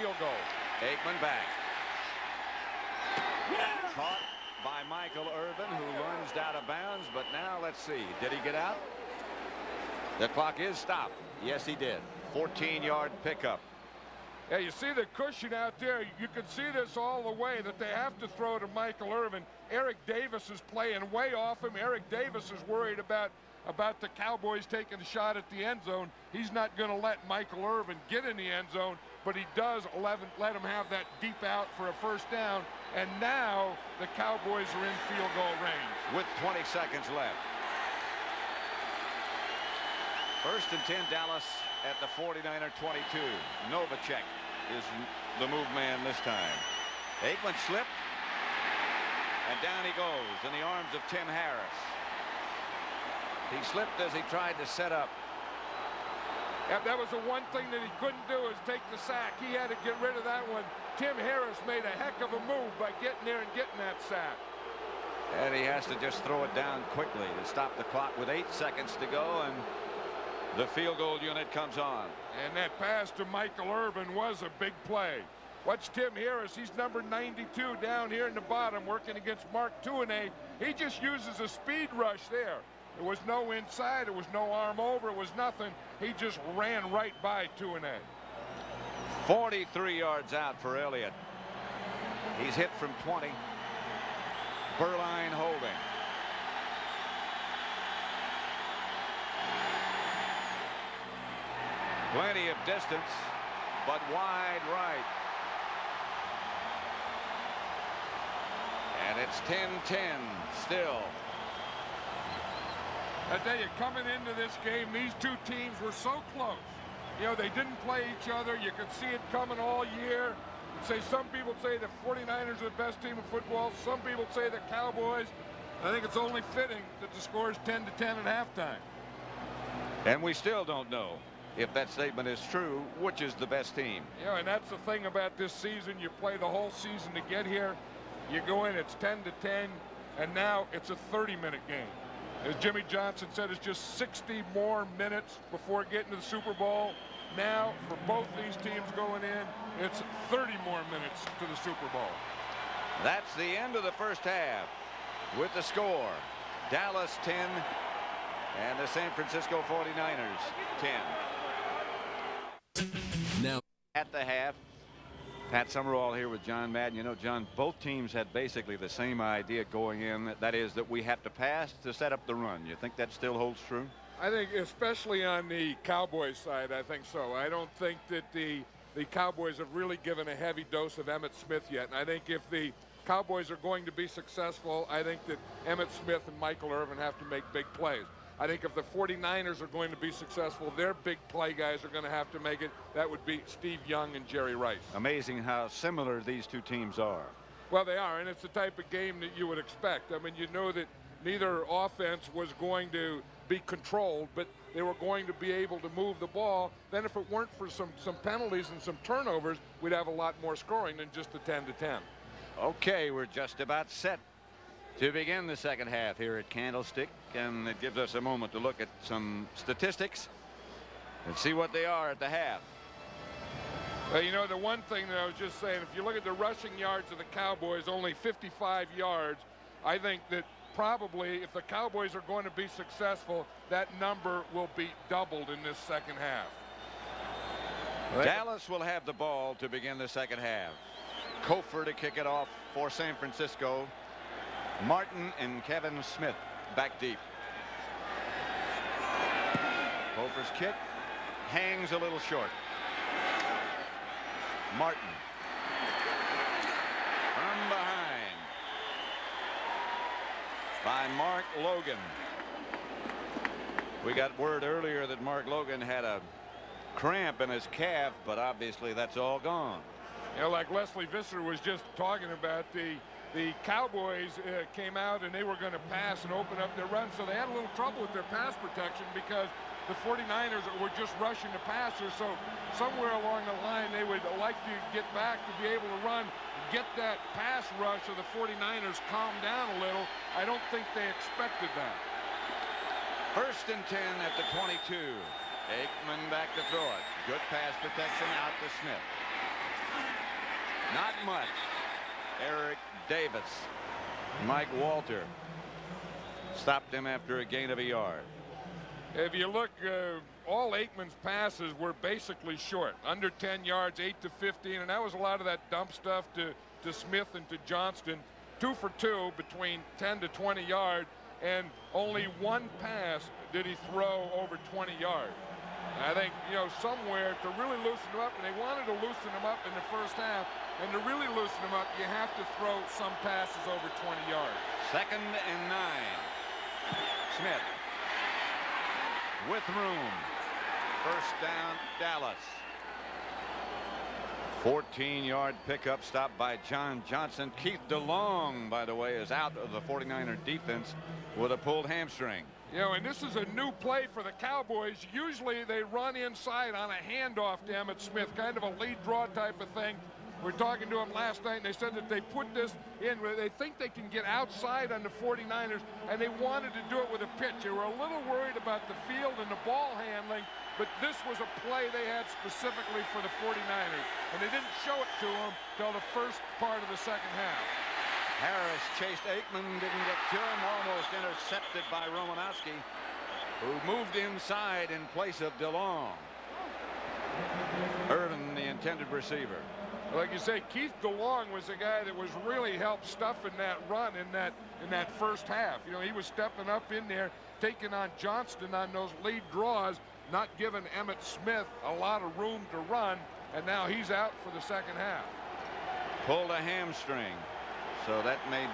field goal. Aikman back. Caught by Michael Irvin, who lunged out of bounds, but now let's see. Did he get out? The clock is stopped. Yes, he did. 14-yard pickup. Yeah, you see the cushion out there. You can see this all the way, that they have to throw to Michael Irvin. Eric Davis is playing way off him. Eric Davis is worried about the Cowboys taking a shot at the end zone. He's not going to let Michael Irvin get in the end zone, but he does let him have that deep out for a first down. And now the Cowboys are in field goal range. With 20 seconds left. First and 10, Dallas at the 49er 22. Novacek is the move man this time. Aikman slipped, and down he goes in the arms of Tim Harris. He slipped as he tried to set up. Yeah, that was the one thing that he couldn't do, is take the sack. He had to get rid of that one. Tim Harris made a heck of a move by getting there and getting that sack. And he has to just throw it down quickly to stop the clock with 8 seconds to go, and the field goal unit comes on. And that pass to Michael Irvin was a big play. Watch Tim Harris. He's number 92 down here in the bottom, working against Mark Tuinei. He just uses a speed rush there. There was no inside. There was no arm over. It was nothing. He just ran right by Tuinei. 43 yards out for Elliott. He's hit from 20. Berline holding. Plenty of distance, but wide right. And it's 10-10 still. I tell you, coming into this game, these two teams were so close. You know, they didn't play each other. You could see it coming all year. Some people say the 49ers are the best team in football. Some people say the Cowboys. I think it's only fitting that the score is 10-10 at halftime. And we still don't know, if that statement is true, which is the best team. Yeah, and that's the thing about this season. You play the whole season to get here. You go in, it's 10-10, and now it's a 30-minute game. As Jimmy Johnson said, it's just 60 more minutes before getting to the Super Bowl. Now, for both these teams going in, it's 30 more minutes to the Super Bowl. That's the end of the first half with the score. Dallas 10 and the San Francisco 49ers 10. Now at the half, Pat Summerall here with John Madden. You know, John, both teams had basically the same idea going in. That is that we have to pass to set up the run. You think that still holds true? I think especially on the Cowboys side, I think so. I don't think that the Cowboys have really given a heavy dose of Emmitt Smith yet. And I think if the Cowboys are going to be successful, I think that Emmitt Smith and Michael Irvin have to make big plays. I think if the 49ers are going to be successful, their big play guys are going to have to make it. That would be Steve Young and Jerry Rice. Amazing how similar these two teams are. Well, they are, and it's the type of game that you would expect. I mean, you know that neither offense was going to be controlled, but they were going to be able to move the ball. Then if it weren't for some penalties and some turnovers, we'd have a lot more scoring than just the 10-10. Okay, we're just about set to begin the second half here at Candlestick, and it gives us a moment to look at some statistics and see what they are at the half. Well, you know, the one thing that I was just saying, if you look at the rushing yards of the Cowboys, only 55 yards. I think that probably if the Cowboys are going to be successful, that number will be doubled in this second half. Dallas will have the ball to begin the second half. Cofer to kick it off for San Francisco. Martin and Kelvin Smith back deep. Cofer's kick hangs a little short. Martin from behind by Mark Logan. We got word earlier that Mark Logan had a cramp in his calf, but obviously that's all gone. You know, like Leslie Visser was just talking about, the Cowboys came out and they were going to pass and open up their run, so they had a little trouble with their pass protection because the 49ers were just rushing the passer. So somewhere along the line they would like to get back to be able to run, get that pass rush of the 49ers calm down a little. I don't think they expected that. First and 10 at the 22. Aikman back to throw it. Good pass protection out to Smith. Not much. Eric Davis. Mike Walter stopped him after a gain of a yard. If you look, all Aikman's passes were basically short, under 10 yards, 8 to 15, and that was a lot of that dump stuff to Smith and to Johnston. 2 for 2 between 10 to 20 yards, and only one pass did he throw over 20 yards. I think, you know, somewhere to really loosen him up, and they wanted to loosen him up in the first half, and to really loosen him up, you have to throw some passes over 20 yards. 2nd and 9. Smith with room. 1st down, Dallas. 14-yard pickup stop by John Johnson. Keith DeLong, by the way, is out of the 49er defense with a pulled hamstring. You know, and this is a new play for the Cowboys. Usually they run inside on a handoff to Emmitt Smith, kind of a lead draw type of thing. We're talking to them last night, and they said that they put this in where they think they can get outside on the 49ers, and they wanted to do it with a pitch. They were a little worried about the field and the ball handling, but this was a play they had specifically for the 49ers, and they didn't show it to them till the first part of the second half. Harris chased Aikman, didn't get to him, almost intercepted by Romanowski, who moved inside in place of DeLong. Irvin, the intended receiver. Like you say, Keith DeLong was the guy that was really helped stuffing that run in that first half. You know, he was stepping up in there, taking on Johnston on those lead draws, not giving Emmitt Smith a lot of room to run, and now he's out for the second half. Pulled a hamstring, so that made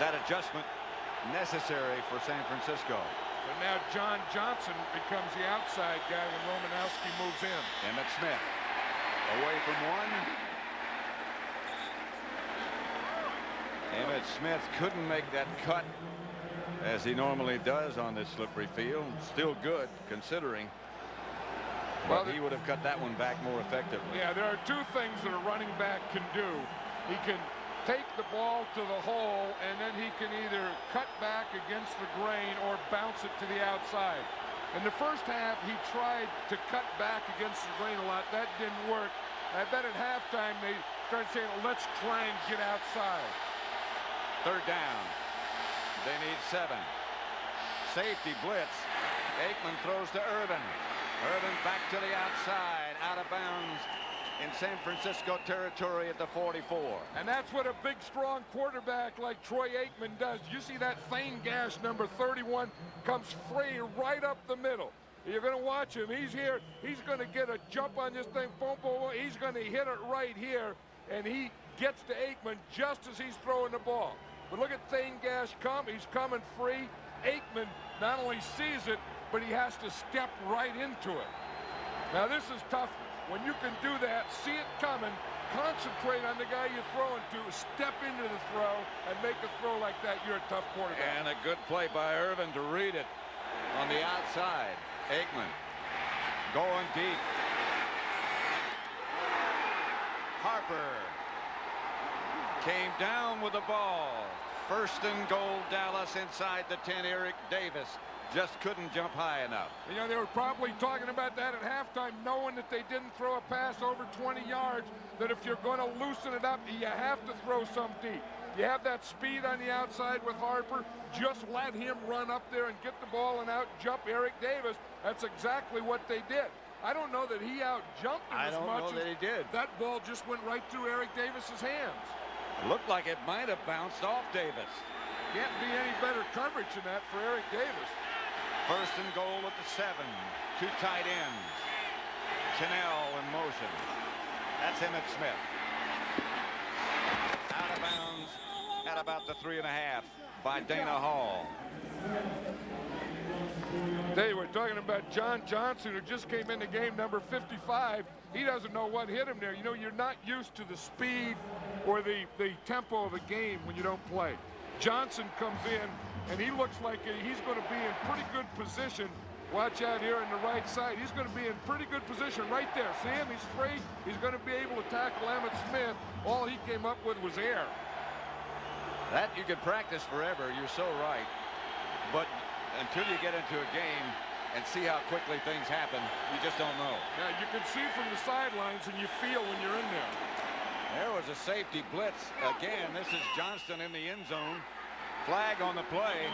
that adjustment necessary for San Francisco. But now John Johnson becomes the outside guy when Romanowski moves in. Emmitt Smith away from one. Emmitt Smith couldn't make that cut as he normally does on this slippery field. Still good considering, but he would have cut that one back more effectively. Yeah, there are two things that a running back can do. He can take the ball to the hole, and then he can either cut back against the grain or bounce it to the outside. In the first half, he tried to cut back against the grain a lot. That didn't work. I bet at halftime they started saying, let's try and get outside. 3rd down. They need 7. Safety blitz. Aikman throws to Irvin. Irvin back to the outside, out of bounds in San Francisco territory at the 44. And that's what a big, strong quarterback like Troy Aikman does. You see that Thane Gash, number 31, comes free right up the middle. You're going to watch him. He's here. He's going to get a jump on this thing. Boom, boom, boom. He's going to hit it right here, and he gets to Aikman just as he's throwing the ball. But look at Thane Gash come. He's coming free. Aikman not only sees it, but he has to step right into it. Now, this is tough. When you can do that, see it coming, concentrate on the guy you're throwing to, step into the throw, and make a throw like that, you're a tough quarterback. And a good play by Irvin to read it on the outside. Aikman going deep. Harper came down with the ball. 1st and goal, Dallas inside the 10. Eric Davis just couldn't jump high enough. You know, they were probably talking about that at halftime, knowing that they didn't throw a pass over 20 yards, that if you're going to loosen it up, you have to throw some deep. You have that speed on the outside with Harper. Just let him run up there and get the ball and out-jump Eric Davis. That's exactly what they did. I don't know that he out-jumped him as much. I don't know that he did. That ball just went right through Eric Davis's hands. Looked like it might have bounced off Davis. Can't be any better coverage than that for Eric Davis. 1st and goal at the 7. 2 tight ends. Cannell in motion. That's Emmitt Smith. Out of bounds at about the 3.5 by Dana Hall. They were talking about John Johnson, who just came in the game, number 55. He doesn't know what hit him there. You know, you're not used to the speed or the tempo of a game when you don't play. Johnson comes in, and he looks like he's going to be in pretty good position. Watch out here on the right side. He's going to be in pretty good position right there. See him? He's free. He's going to be able to tackle Emmitt Smith. All he came up with was air. That you could practice forever. You're so right. But until you get into a game and see how quickly things happen, you just don't know. Yeah, you can see from the sidelines, and you feel when you're in there. There was a safety blitz again. This is Johnston in the end zone. Flag on the play.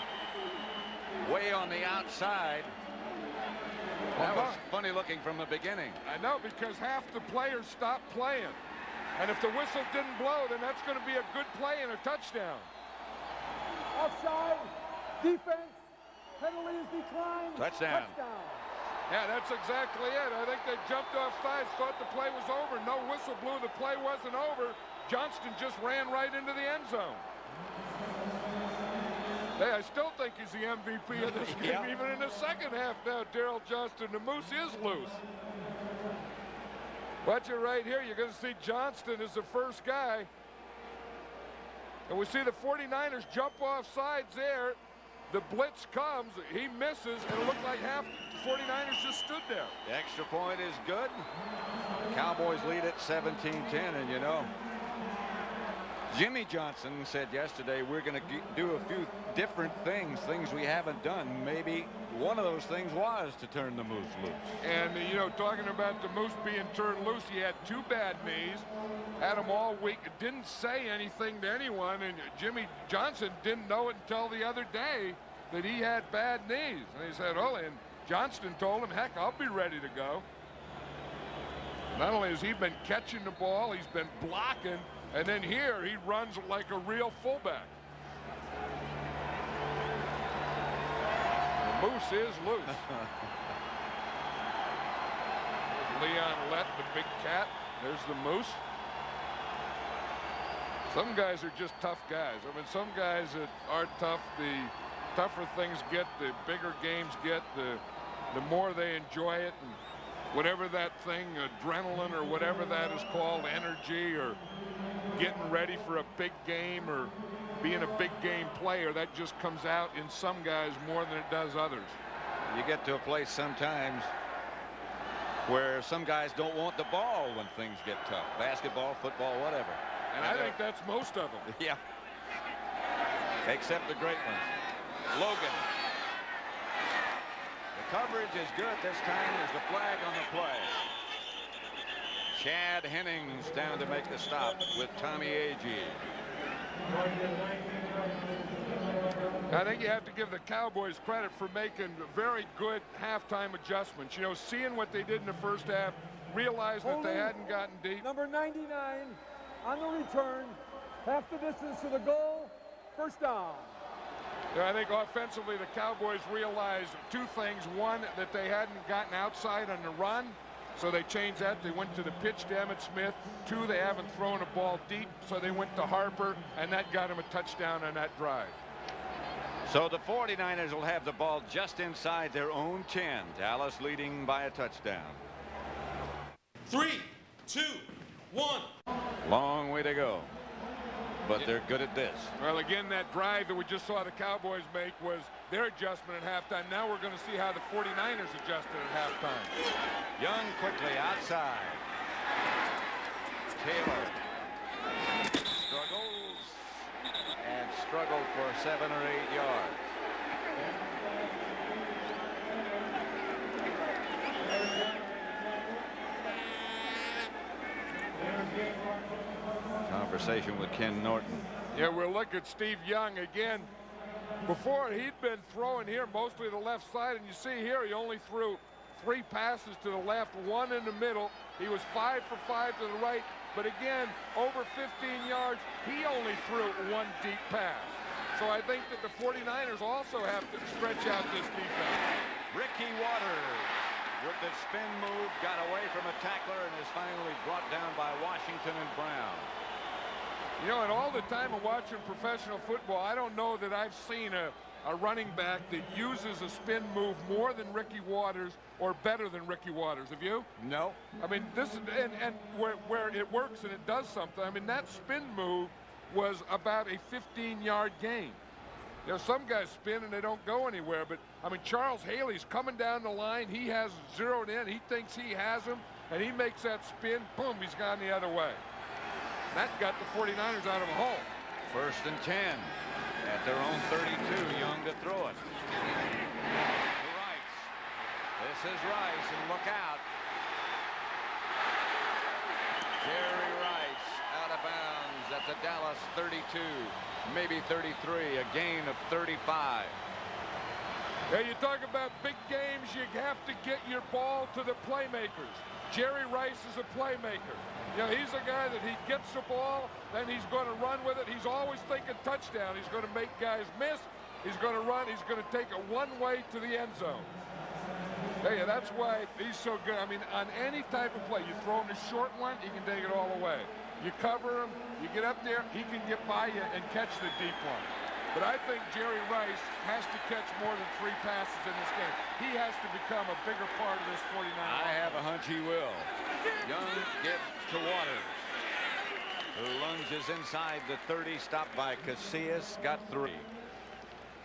Way on the outside. That was funny looking from the beginning. I know, because half the players stopped playing. And if the whistle didn't blow, then that's going to be a good play and a touchdown. Offside, defense, penalty is declined. Touchdown. Yeah, that's exactly it. I think they jumped off sides, thought the play was over. No whistle blew, the play wasn't over. Johnston just ran right into the end zone. Hey, I still think he's the MVP of this game, even in the second half now, Daryl Johnston. The moose is loose. Watch it right here. You're going to see Johnston is the first guy. And we see the 49ers jump off sides there. The blitz comes, he misses, and it looked like half the 49ers just stood there. The extra point is good. Cowboys lead at 17-10, and you know, Jimmy Johnson said yesterday we're going to do a few different things we haven't done. Maybe one of those things was to turn the moose loose. And, you know, talking about the moose being turned loose, he had 2 bad knees, had them all week, didn't say anything to anyone, and Jimmy Johnson didn't know it until the other day that he had bad knees. And he said, oh, and Johnston told him, heck, I'll be ready to go. Not only has he been catching the ball, he's been blocking, and then here he runs like a real fullback. The moose is loose. Leon Lett, the big cat. There's the moose. Some guys are just tough guys. I mean, some guys that are tough, the tougher things get, the bigger games get, the more they enjoy it, and whatever that thing, adrenaline or whatever that is called, energy, or getting ready for a big game or being a big game player, that just comes out in some guys more than it does others. You get to a place sometimes where some guys don't want the ball when things get tough. Basketball, football, whatever. And I think that's most of them. Yeah. Except the great ones. Logan. The coverage is good this time. There's the flag on the play. Chad Hennings down to make the stop with Tommy Agee. I think you have to give the Cowboys credit for making very good halftime adjustments. You know, seeing what they did in the first half, realizing that they hadn't gotten deep. Number 99 on the return, half the distance to the goal, first down. Yeah, I think offensively the Cowboys realized 2 things. One, that they hadn't gotten outside on the run, so they changed that. They went to the pitch to Emmitt Smith. 2, they haven't thrown a ball deep, so they went to Harper, and that got him a touchdown on that drive. So the 49ers will have the ball just inside their own 10. Dallas leading by a touchdown. 3, 2, 1. Long way to go, but they're good at this. Well, again, that drive that we just saw the Cowboys make was their adjustment at halftime. Now we're going to see how the 49ers adjusted at halftime. Young quickly outside. Taylor struggles and struggled for 7 or 8 yards. Conversation with Ken Norton. Yeah, we'll look at Steve Young again. Before, he'd been throwing here mostly the left side, and you see here he only threw 3 passes to the left, 1 in the middle. He was 5 for 5 to the right, but again, over 15 yards, he only threw 1 deep pass. So I think that the 49ers also have to stretch out this defense. Ricky Waters with the spin move got away from a tackler and is finally brought down by Washington and Brown. You know, and all the time of watching professional football, I don't know that I've seen a running back that uses a spin move more than Ricky Waters or better than Ricky Waters. Have you? No. I mean, this is, and where it works and it does something. I mean, that spin move was about a 15-yard gain. You know, some guys spin and they don't go anywhere, but I mean, Charles Haley's coming down the line. He has zeroed in. He thinks he has him, and he makes that spin. Boom, he's gone the other way. That got the 49ers out of a hole. 1st and 10 at their own 32. Young to throw it. To Rice. This is Rice, and look out. Jerry Rice out of Dallas 32, maybe 33, a gain of 35. Yeah, you talk about big games, you have to get your ball to the playmakers. Jerry Rice is a playmaker. You know, he's a guy that he gets the ball, then he's going to run with it. He's always thinking touchdown. He's going to make guys miss. He's going to run. He's going to take it one way to the end zone. Yeah, that's why he's so good. I mean, on any type of play, you throw him a short one, he can take it all away. You cover him, you get up there, he can get by you and catch the deep one. But I think Jerry Rice has to catch more than 3 passes in this game. He has to become a bigger part of this 49. I have a hunch he will. Young gives to Waters, who lunges inside the 30, stopped by Casillas, got 3.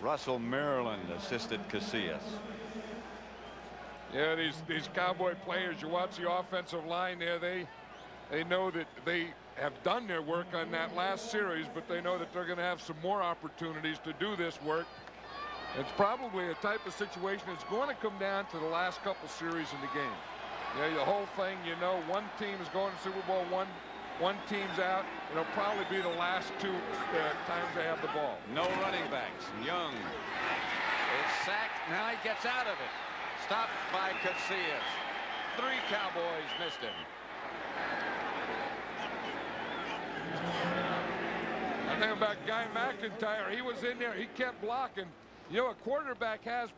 Russell Maryland assisted Casillas. Yeah, these Cowboy players, you watch the offensive line there, they know that they have done their work on that last series, but they know that they're going to have some more opportunities to do this work. It's probably a type of situation that's going to come down to the last couple series in the game. Yeah, the whole thing, you know, one team is going to Super Bowl, one team's out. It'll probably be the last 2 times they have the ball. No running backs. Young is sacked. Now he gets out of it. Stopped by Casillas. 3 Cowboys missed him. I think about Guy McIntyre. He was in there. He kept blocking. You know, a quarterback has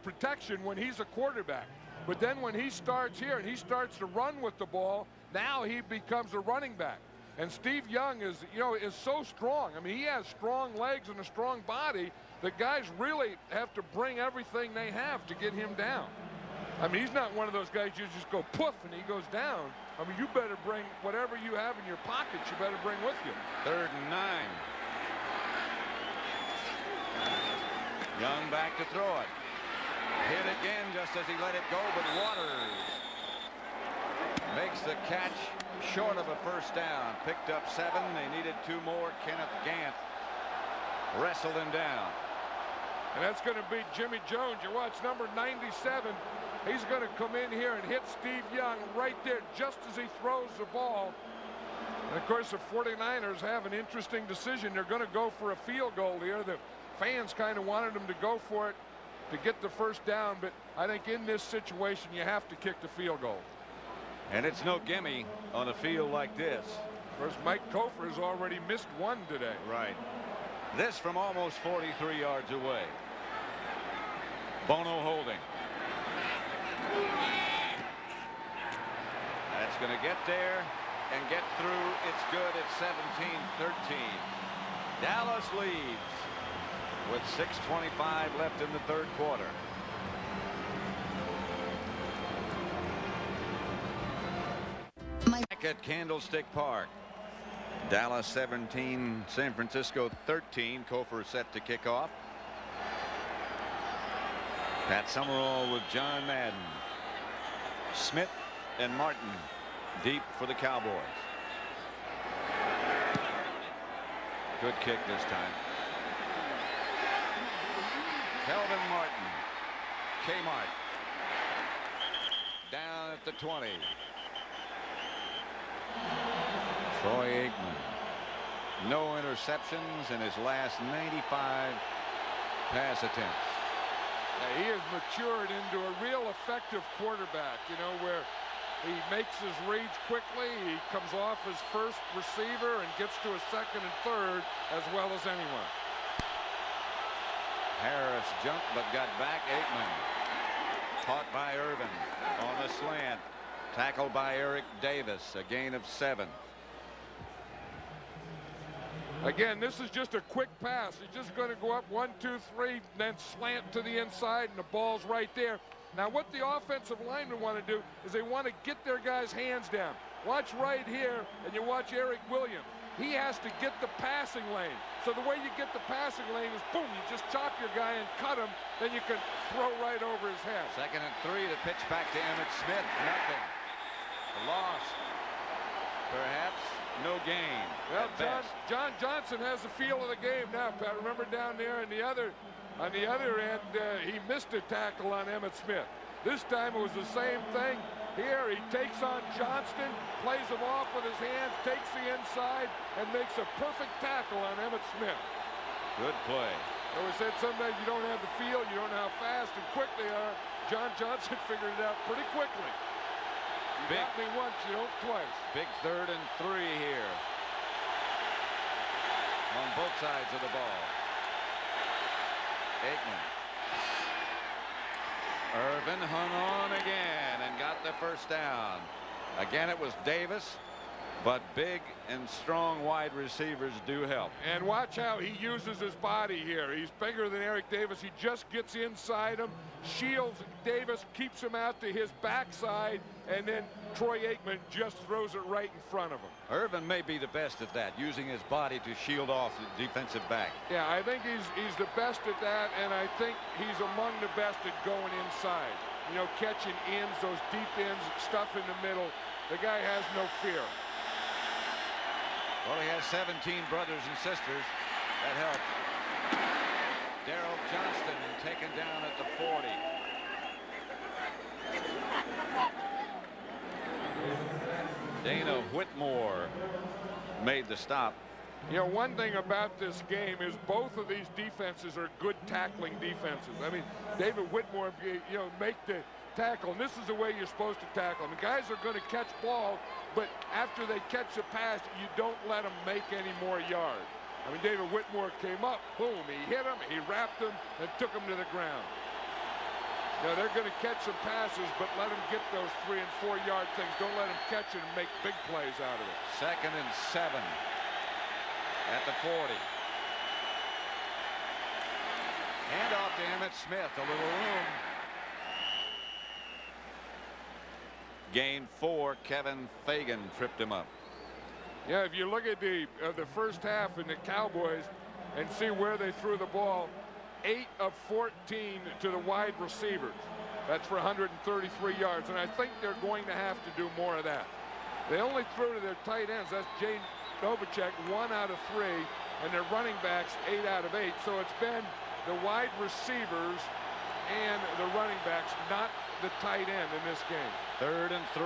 protection when he's a quarterback. But then when he starts here and he starts to run with the ball, now he becomes a running back. And Steve Young is so strong. I mean, he has strong legs and a strong body that guys really have to bring everything they have to get him down. I mean, he's not one of those guys you just go poof and he goes down. I mean, you better bring whatever you have in your pockets, you better bring with you. 3rd and 9. Young back to throw it. Hit again just as he let it go, but Waters makes the catch short of a 1st down. Picked up 7. They needed 2 more. Kenneth Gant wrestled him down. And that's going to be Jimmy Jones. You watch number 97. He's going to come in here and hit Steve Young right there just as he throws the ball. And, of course, the 49ers have an interesting decision. They're going to go for a field goal here. The fans kind of wanted them to go for it to get the 1st down. But I think in this situation, you have to kick the field goal. And it's no gimme on a field like this. Of course, Mike Cofer has already missed 1 today. Right. This from almost 43 yards away. Bono holding. That's going to get there and get through. It's good at 17-13. Dallas leads with 6:25 left in the 3rd quarter. Back at Candlestick Park. Dallas 17, San Francisco 13. Cofer set to kick off. Pat Summerall with John Madden. Smith and Martin deep for the Cowboys. Good kick this time. Kelvin Martin. Kmart. Down at the 20. Troy Aikman. No interceptions in his last 95 pass attempts. He has matured into a real effective quarterback, you know, where he makes his reads quickly. He comes off his first receiver and gets to his 2nd and 3rd as well as anyone. Harris jumped but got back. Aikman caught by Irvin on the slant. Tackled by Eric Davis. A gain of 7. Again, this is just a quick pass. He's just going to go up 1, 2, 3, then slant to the inside, and the ball's right there. Now, what the offensive linemen want to do is they want to get their guys' hands down. Watch right here, and you watch Eric Williams. He has to get the passing lane. So the way you get the passing lane is, boom, you just chop your guy and cut him, then you can throw right over his head. 2nd and 3, the pitch back to Emmitt Smith. Nothing. A loss. Perhaps no gain. Well, John Johnson has the feel of the game now, Pat. Remember down there on the other end, he missed a tackle on Emmitt Smith. This time it was the same thing. Here he takes on Johnston, plays him off with his hands, takes the inside, and makes a perfect tackle on Emmitt Smith. Good play. I always said sometimes you don't have the feel, you don't know how fast and quick they are. John Johnson figured it out pretty quickly. You got me once, you don't twice. Big 3rd and 3 here. On both sides of the ball. Aikman. Irvin hung on again and got the first down. Again, it was Davis, but big and strong wide receivers do help. And watch how he uses his body here. He's bigger than Eric Davis. He just gets inside him, shields Davis, keeps him out to his backside, and then Troy Aikman just throws it right in front of him. Irvin may be the best at that, using his body to shield off the defensive back. Yeah, I think he's the best at that, and I think he's among the best at going inside. You know, catching ends, those deep ends, stuff in the middle. The guy has no fear. Well, he has 17 brothers and sisters. That helped. Daryl Johnston taken down at the 40. Dana Whitmore made the stop. You know, one thing about this game is both of these defenses are good tackling defenses. I mean, David Whitmore, you know, make the tackle, and this is the way you're supposed to tackle. I mean, guys are going to catch ball, but after they catch the pass, you don't let them make any more yards. I mean, David Whitmore came up, boom, he hit him, he wrapped him, and took him to the ground. Now, they're going to catch some passes, but let them get those 3- and 4-yard things. Don't let them catch it and make big plays out of it. 2nd and 7 at the 40. Hand off to Emmitt Smith, a little room. Gain 4, Kevin Fagan tripped him up. Yeah, if you look at the first half in the Cowboys and see where they threw the ball, 8 of 14 to the wide receivers. That's for 133 yards, and I think they're going to have to do more of that. They only threw to their tight ends. That's Jane Novacek, 1 out of 3, and their running backs, 8 out of 8. So it's been the wide receivers and the running backs, not the tight end in this game. 3rd and 3.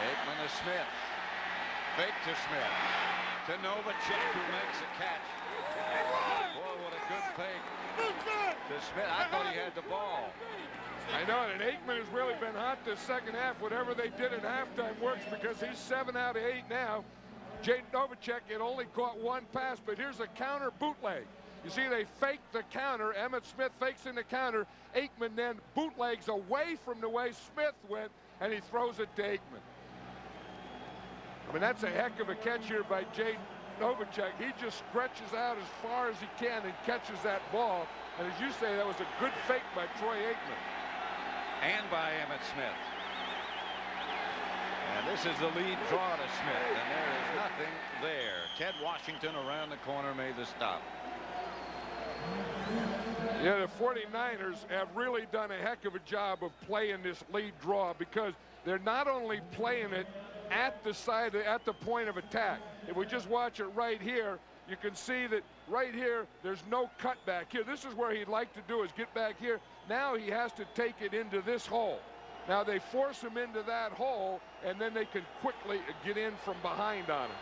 Aikman to Smith. Fake to Smith. To Novacek, who makes a catch. Boy, what a good fake. To Smith. I thought he had the ball. I know, and Aikman has really been hot this second half. Whatever they did at halftime works because he's 7 out of 8 now. Jay Novacek had only caught 1 pass, but here's a counter bootleg. You see, they faked the counter. Emmitt Smith fakes in the counter. Aikman then bootlegs away from the way Smith went, and he throws it to Aikman. I mean, that's a heck of a catch here by Jay Novacek. He just stretches out as far as he can and catches that ball. And as you say, that was a good fake by Troy Aikman. And by Emmitt Smith. And this is the lead draw to Smith, and there is nothing there. Ted Washington around the corner made the stop. Yeah, the 49ers have really done a heck of a job of playing this lead draw because they're not only playing it at the point of attack. If we just watch it right here, you can see that right here, there's no cutback here. This is where he'd like to do is get back here. Now he has to take it into this hole. Now they force him into that hole, and then they can quickly get in from behind on him.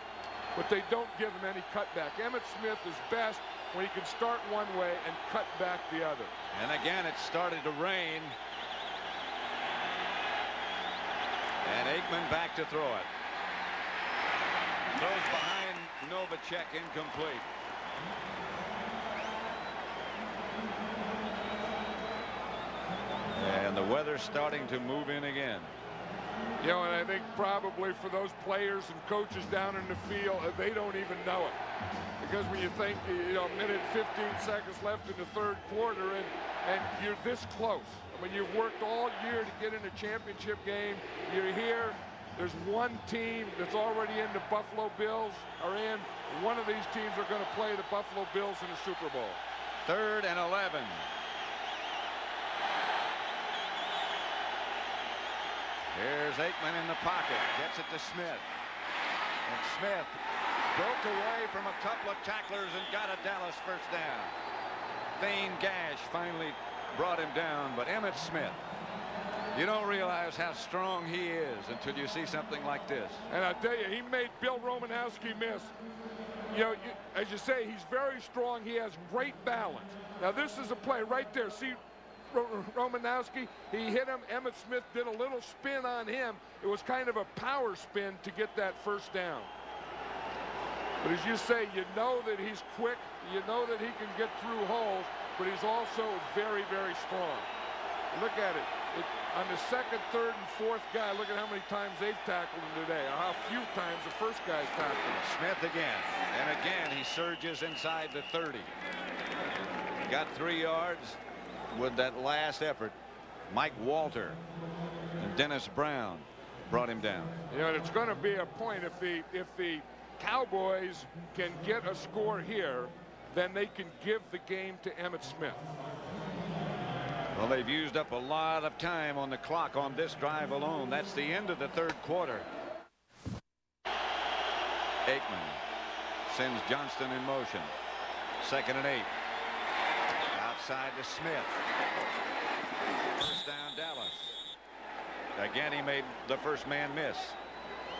But they don't give him any cutback. Emmitt Smith is best when he can start one way and cut back the other. And again, it started to rain. And Aikman back to throw it. Throws behind Novacek, incomplete. And the weather's starting to move in again. You know, and I think probably for those players and coaches down in the field, they don't even know it. Because when you think, you know, a minute 15 seconds left in the third quarter and you're this close. I mean, you've worked all year to get in a championship game. You're here. There's one team that's already in. The Buffalo Bills are in. One of these teams are going to play the Buffalo Bills in the Super Bowl. 3rd and 11. Here's Aikman in the pocket. Gets it to Smith. And Smith broke away from a couple of tacklers and got a Dallas first down. vein gash finally brought him down, but Emmitt Smith, you don't realize how strong he is until you see something like this. And I tell you, he made Bill Romanowski miss. You know, as you say, he's very strong. He has great balance. Now, this is a play right there. See, Romanowski, he hit him. Emmitt Smith did a little spin on him. It was kind of a power spin to get that first down. But as you say, you know that he's quick. You know that he can get through holes, but he's also very, very strong. Look at it. On the second, third, and fourth guy, look at how many times they've tackled him today, or how few times the first guy's tackled him. Smith again, and again he surges inside the 30. Got 3 yards with that last effort. Mike Walter and Dennis Brown brought him down. You know, it's going to be a point if the Cowboys can get a score here, then they can give the game to Emmitt Smith. Well, they've used up a lot of time on the clock on this drive alone. That's the end of the third quarter. Aikman sends Johnston in motion. 2nd and 8. Outside to Smith. First down, Dallas. Again, he made the first man miss.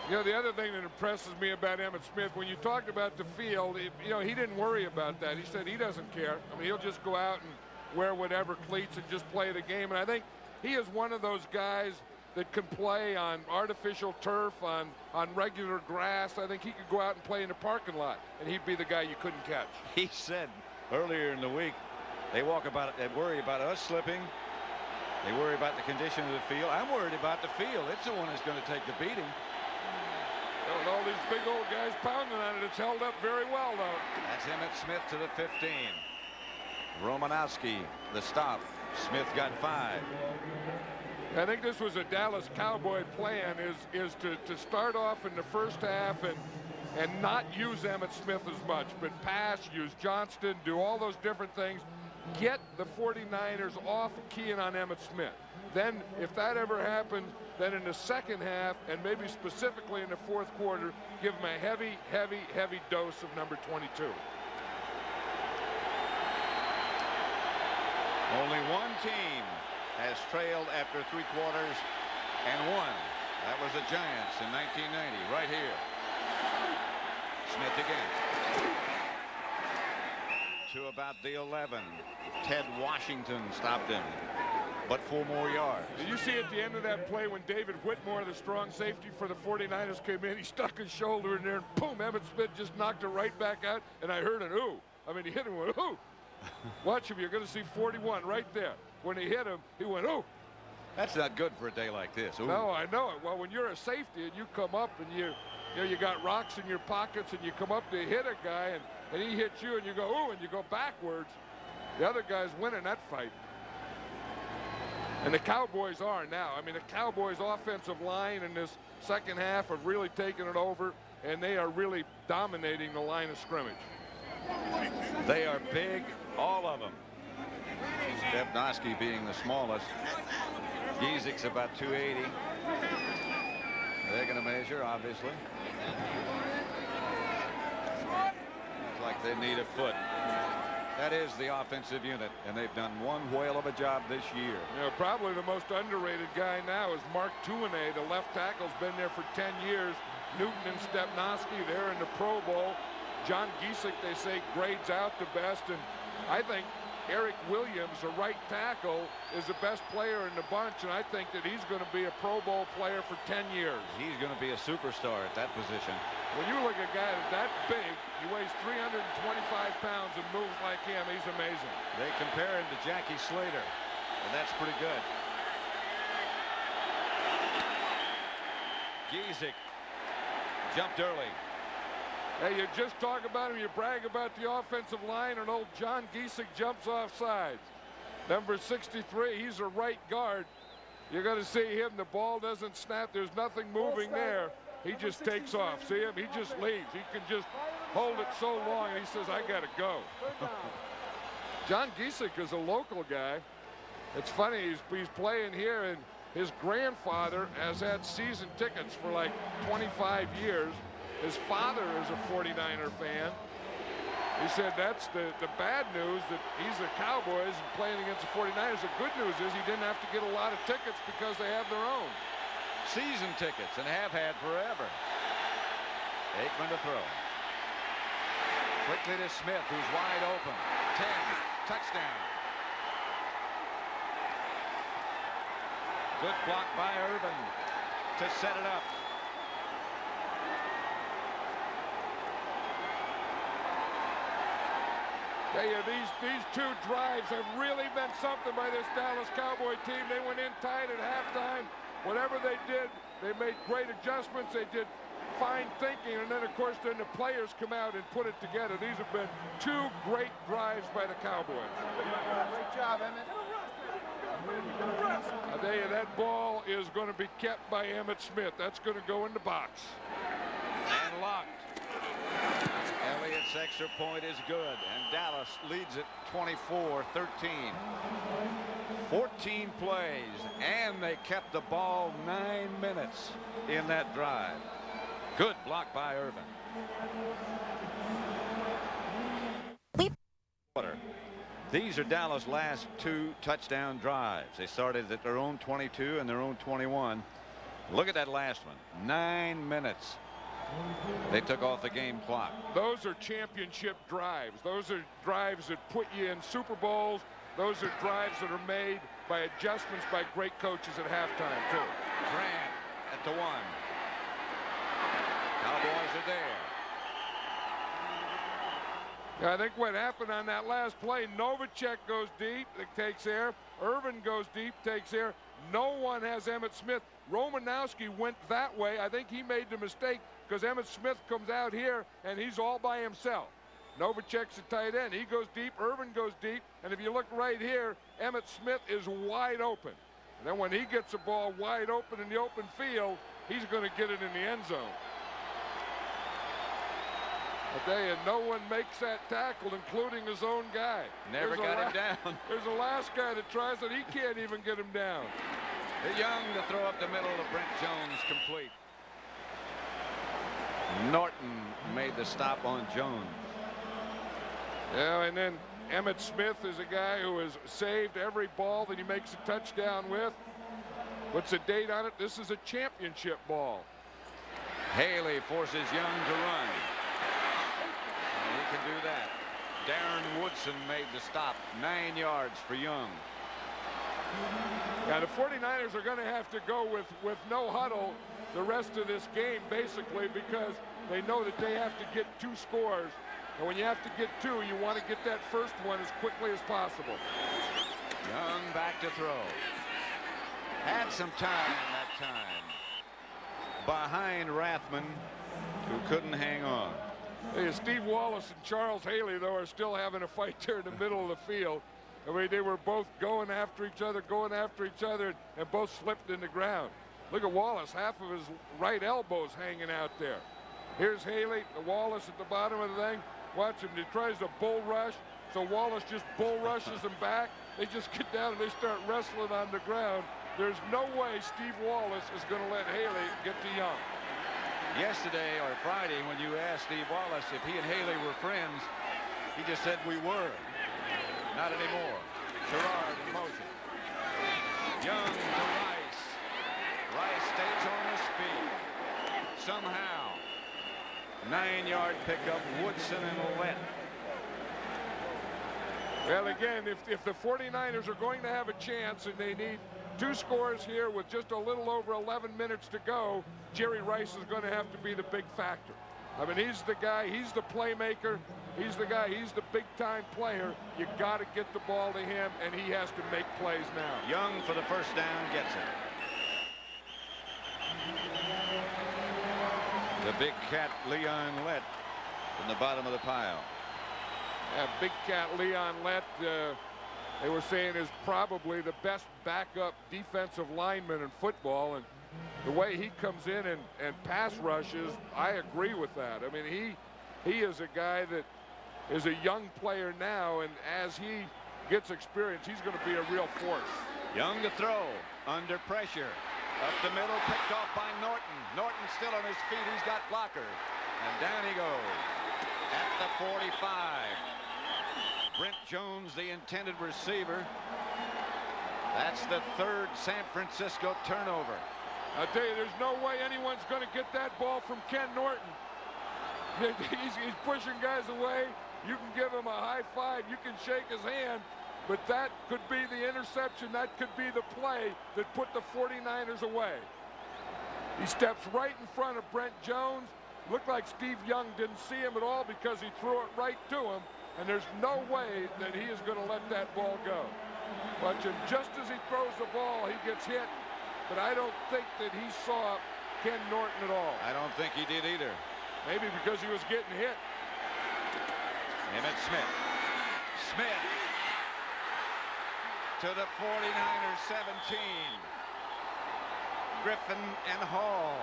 You know, the other thing that impresses me about Emmitt Smith, when you talked about the field, you know, he didn't worry about that. He said he doesn't care. I mean, he'll just go out and wear whatever cleats and just play the game. And I think he is one of those guys that can play on artificial turf, on regular grass. I think he could go out and play in the parking lot, and he'd be the guy you couldn't catch. He said earlier in the week, they worry about us slipping. They worry about the condition of the field. I'm worried about the field. It's the one that's going to take the beating. With all these big old guys pounding on it, it's held up very well, though. That's Emmitt Smith to the 15. Romanowski, the stop. Smith got 5. I think this was a Dallas Cowboy plan, is to start off in the first half and not use Emmitt Smith as much, but pass, use Johnston, do all those different things, get the 49ers off keying on Emmitt Smith. Then if that ever happened, then in the second half, and maybe specifically in the fourth quarter, give him a heavy, heavy, heavy dose of number 22. Only one team has trailed after 3 quarters and won. That was the Giants in 1990, right here. Smith again. To about the 11. Ted Washington stopped him, but 4 more yards. Did you see at the end of that play when David Whitmore, the strong safety for the 49ers, came in? He stuck his shoulder in there, and boom, Emmitt Smith just knocked it right back out, and I heard an ooh. I mean, he hit him with ooh. Watch him, you're going to see 41 right there. When he hit him, he went, ooh. That's not good for a day like this. Ooh. No, I know it. Well, when you're a safety and you come up and you got rocks in your pockets and you come up to hit a guy and he hits you and you go, ooh, and you go backwards, the other guy's winning that fight. And the Cowboys are now. I mean, the Cowboys' offensive line in this second half have really taken it over, and they are really dominating the line of scrimmage. They are big, all of them. Stepnoski being the smallest. Giesecke's about 280. They're going to measure, obviously. Looks like they need a foot. That is the offensive unit, and they've done one whale of a job this year. You know, probably the most underrated guy now is Mark Tuinei. The left tackle's been there for 10 years. Newton and Stepnoski, they're in the Pro Bowl. John Giesecke, they say, grades out the best, and I think Eric Williams, the right tackle, is the best player in the bunch, and I think that he's going to be a Pro Bowl player for 10 years. He's going to be a superstar at that position. When you look at a guy that big, he weighs 325 pounds and moves like him, he's amazing. They compare him to Jackie Slater, and that's pretty good. Giesecke jumped early. Hey, you just talk about him, you brag about the offensive line, and old John Giesecke jumps off sides. Number 63, he's a right guard. You're going to see him, the ball doesn't snap, there's nothing moving there. He just takes off. See him? He just leaves. He can just hold it so long, and he says, I got to go. John Giesecke is a local guy. It's funny, he's playing here, and his grandfather has had season tickets for like 25 years. His father is a 49er fan. He said that's the bad news, that he's the Cowboys and playing against the 49ers. The good news is he didn't have to get a lot of tickets because they have their own. Season tickets and have had forever. Aikman to throw. Quickly to Smith, who's wide open. 10, touchdown. Good block by Irvin to set it up. Tell you, these two drives have really meant something by this Dallas Cowboy team. They went in tight at halftime. Whatever they did, they made great adjustments. They did fine thinking, and then of course then the players come out and put it together. These have been two great drives by the Cowboys. Great job, Emmitt. I tell you, that ball is going to be kept by Emmitt Smith. That's going to go in the box. And locked. Elliott's extra point is good, and Dallas leads it 24-13. 14 plays, and they kept the ball 9 minutes in that drive. Good block by Irvin. These are Dallas' last 2 touchdown drives. They started at their own 22 and their own 21. Look at that last one. 9 minutes. They took off the game clock. Those are championship drives. Those are drives that put you in Super Bowls. Those are drives that are made by adjustments by great coaches at halftime, too. Grant at the 1. Cowboys are there. I think what happened on that last play, Novacek goes deep, takes air. Irvin goes deep, takes air. No one has Emmitt Smith. Romanowski went that way. I think he made the mistake because Emmitt Smith comes out here and he's all by himself. Novacek's a tight end. He goes deep. Irvin goes deep. And if you look right here, Emmitt Smith is wide open. And then when he gets the ball wide open in the open field, he's going to get it in the end zone. I tell you, no one makes that tackle, including his own guy. Never got him down. There's the last guy that tries it. He can't even get him down. Young to throw up the middle to Brent Jones, complete. Norton made the stop on Jones. Yeah, and then Emmitt Smith is a guy who has saved every ball that he makes a touchdown with. What's the date on it? This is a championship ball. Haley forces Young to run. And he can do that. Darren Woodson made the stop. 9 yards for Young. Yeah, the 49ers are going to have to go with no huddle the rest of this game, basically, because they know that they have to get 2 scores. And when you have to get 2, you want to get that first one as quickly as possible. Young back to throw. Had some time that time. Behind Rathman, who couldn't hang on. Hey, Steve Wallace and Charles Haley, though, are still having a fight there in the middle of the field. I mean, they were both going after each other, and both slipped in the ground. Look at Wallace, half of his right elbow's hanging out there. Here's Haley, Wallace at the bottom of the thing. Watch him, he tries to bull rush, so Wallace just bull rushes him back. They just get down and they start wrestling on the ground. There's no way Steve Wallace is going to let Haley get to Young. Yesterday or Friday, when you asked Steve Wallace if he and Haley were friends, he just said we were. Not anymore. Gerard in motion. Young to Rice. Rice stays on his feet. Somehow. 9-yard pickup. Woodson and Lett. Well, again, if the 49ers are going to have a chance and they need 2 scores here with just a little over 11 minutes to go, Jerry Rice is going to have to be the big factor. I mean, he's the guy, he's the playmaker, he's the guy, he's the big-time player. You got to get the ball to him, and he has to make plays now. Young for the first down gets it. The big cat, Leon Lett, in the bottom of the pile. Yeah, big cat Leon Lett, they were saying is probably the best backup defensive lineman in football, and the way he comes in and pass rushes, I agree with that. I mean, he is a guy that is a young player now, and as he gets experience, he's going to be a real force. Young to throw, under pressure. Up the middle, picked off by Norton. Norton still on his feet. He's got blockers. And down he goes. at the 45. Brent Jones, the intended receiver. That's the third San Francisco turnover. I tell you, there's no way anyone's going to get that ball from Ken Norton. He's pushing guys away. You can give him a high five. You can shake his hand. But that could be the interception. That could be the play that put the 49ers away. He steps right in front of Brent Jones. Looked like Steve Young didn't see him at all because he threw it right to him. And there's no way that he is going to let that ball go. Watch him. Just as he throws the ball, he gets hit. But I don't think that he saw Ken Norton at all. I don't think he did either. Maybe because he was getting hit. Emmitt Smith. Smith to the 49ers 17. Griffin and Hall.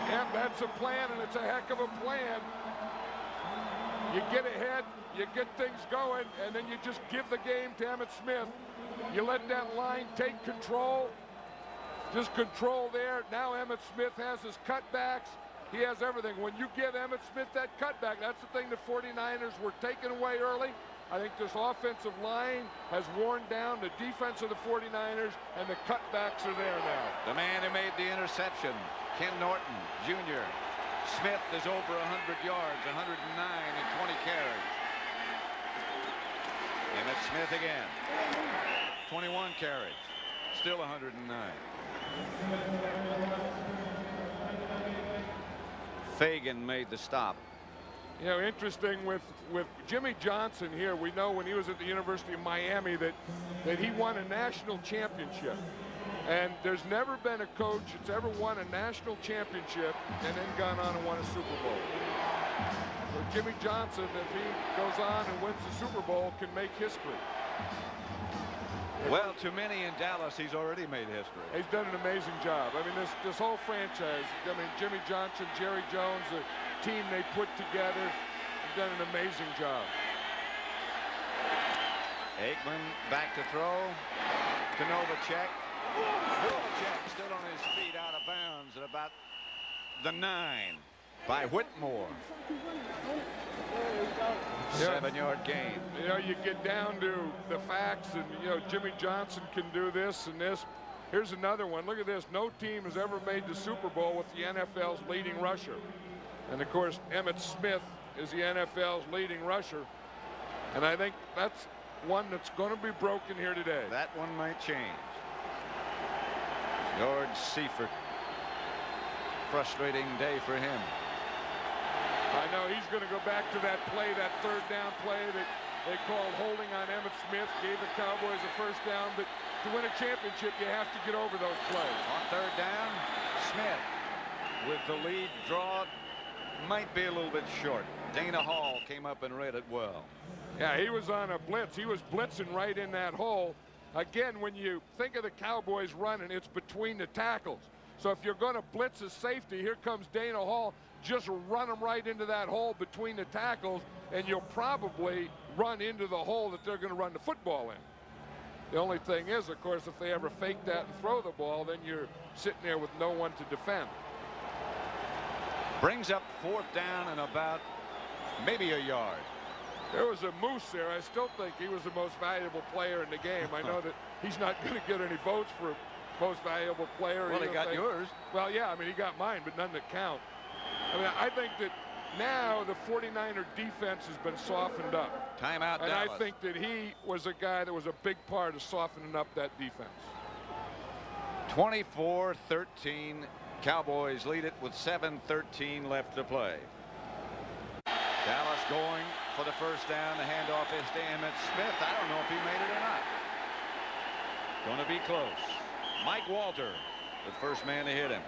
Yeah, that's a plan, and it's a heck of a plan. You get ahead, you get things going, and then you just give the game to Emmitt Smith. You let that line take control. Just control there. Now Emmitt Smith has his cutbacks. He has everything. When you give Emmitt Smith that cutback, that's the thing the 49ers were taken away early. I think this offensive line has worn down the defense of the 49ers, and the cutbacks are there now. The man who made the interception, Ken Norton, Jr. Smith is over 100 yards, 109 and 20 carries. Emmitt Smith again. 21 carries, still 109. Fagan made the stop. You know, interesting with Jimmy Johnson here, we know when he was at the University of Miami that he won a national championship. And there's never been a coach that's ever won a national championship and then gone on and won a Super Bowl. So Jimmy Johnson, if he goes on and wins the Super Bowl, can make history. Well, to many in Dallas, he's already made history. He's done an amazing job. I mean, this whole franchise, I mean, Jimmy Johnson, Jerry Jones, the team they put together, have done an amazing job. Aikman back to throw to Novacek. Novacek still on his feet out of bounds at about the 9 by Whitmore. 7-yard gain. You know, you get down to the facts, and you know Jimmy Johnson can do this and this. Here's another one. Look at this. No team has ever made the Super Bowl with the NFL's leading rusher. And of course, Emmitt Smith is the NFL's leading rusher. And I think that's one that's going to be broken here today. That one might change. George Seifert. Frustrating day for him. I know he's going to go back to that play, that third down play that they called holding on Emmitt Smith, gave the Cowboys a first down, but to win a championship, you have to get over those plays. On third down, Smith with the lead draw might be a little bit short. Dana Hall came up and read it well. Yeah, he was on a blitz. He was blitzing right in that hole. Again, when you think of the Cowboys running, it's between the tackles. So if you're going to blitz a safety, here comes Dana Hall. Just run them right into that hole between the tackles, and you'll probably run into the hole that they're going to run the football in. The only thing is, of course, if they ever fake that and throw the ball, then you're sitting there with no one to defend. Brings up fourth down and about maybe a yard. There was a moose there. I still think he was the most valuable player in the game. I know that he's not going to get any votes for most valuable player. Well, he got yours. Well, yeah, I mean, he got mine, but none that count. I mean, I think that now the 49er defense has been softened up. Timeout, and Dallas. I think that he was a guy that was a big part of softening up that defense. 24-13. Cowboys lead it with 7:13 left to play. Dallas going for the first down. The handoff is to Emmitt Smith. I don't know if he made it or not. Going to be close. Mike Walter, the first man to hit him.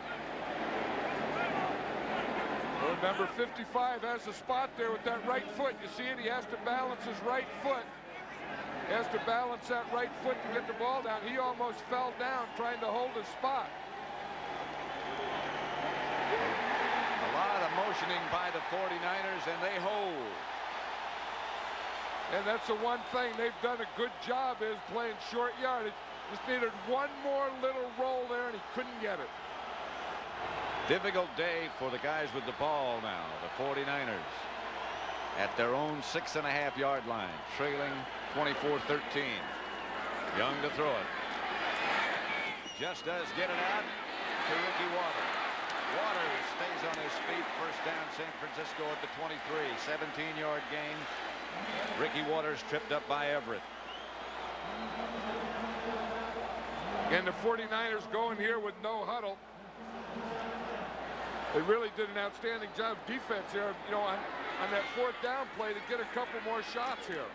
Well, number 55 has a spot there with that right foot. You see it? He has to balance his right foot. He has to balance that right foot to get the ball down. He almost fell down trying to hold his spot. A lot of motioning by the 49ers, and they hold. And that's the one thing they've done a good job is playing short yardage. Just needed one more little roll there, and he couldn't get it. Difficult day for the guys with the ball now. The 49ers at their own 6.5-yard line, trailing 24-13. Young to throw it. Just does get it out to Ricky Waters. Waters stays on his feet. First down, San Francisco at the 23. 17-yard gain. Ricky Waters tripped up by Everett. And the 49ers going here with no huddle. They really did an outstanding job defense here, you know, on that fourth down play to get a couple more shots here.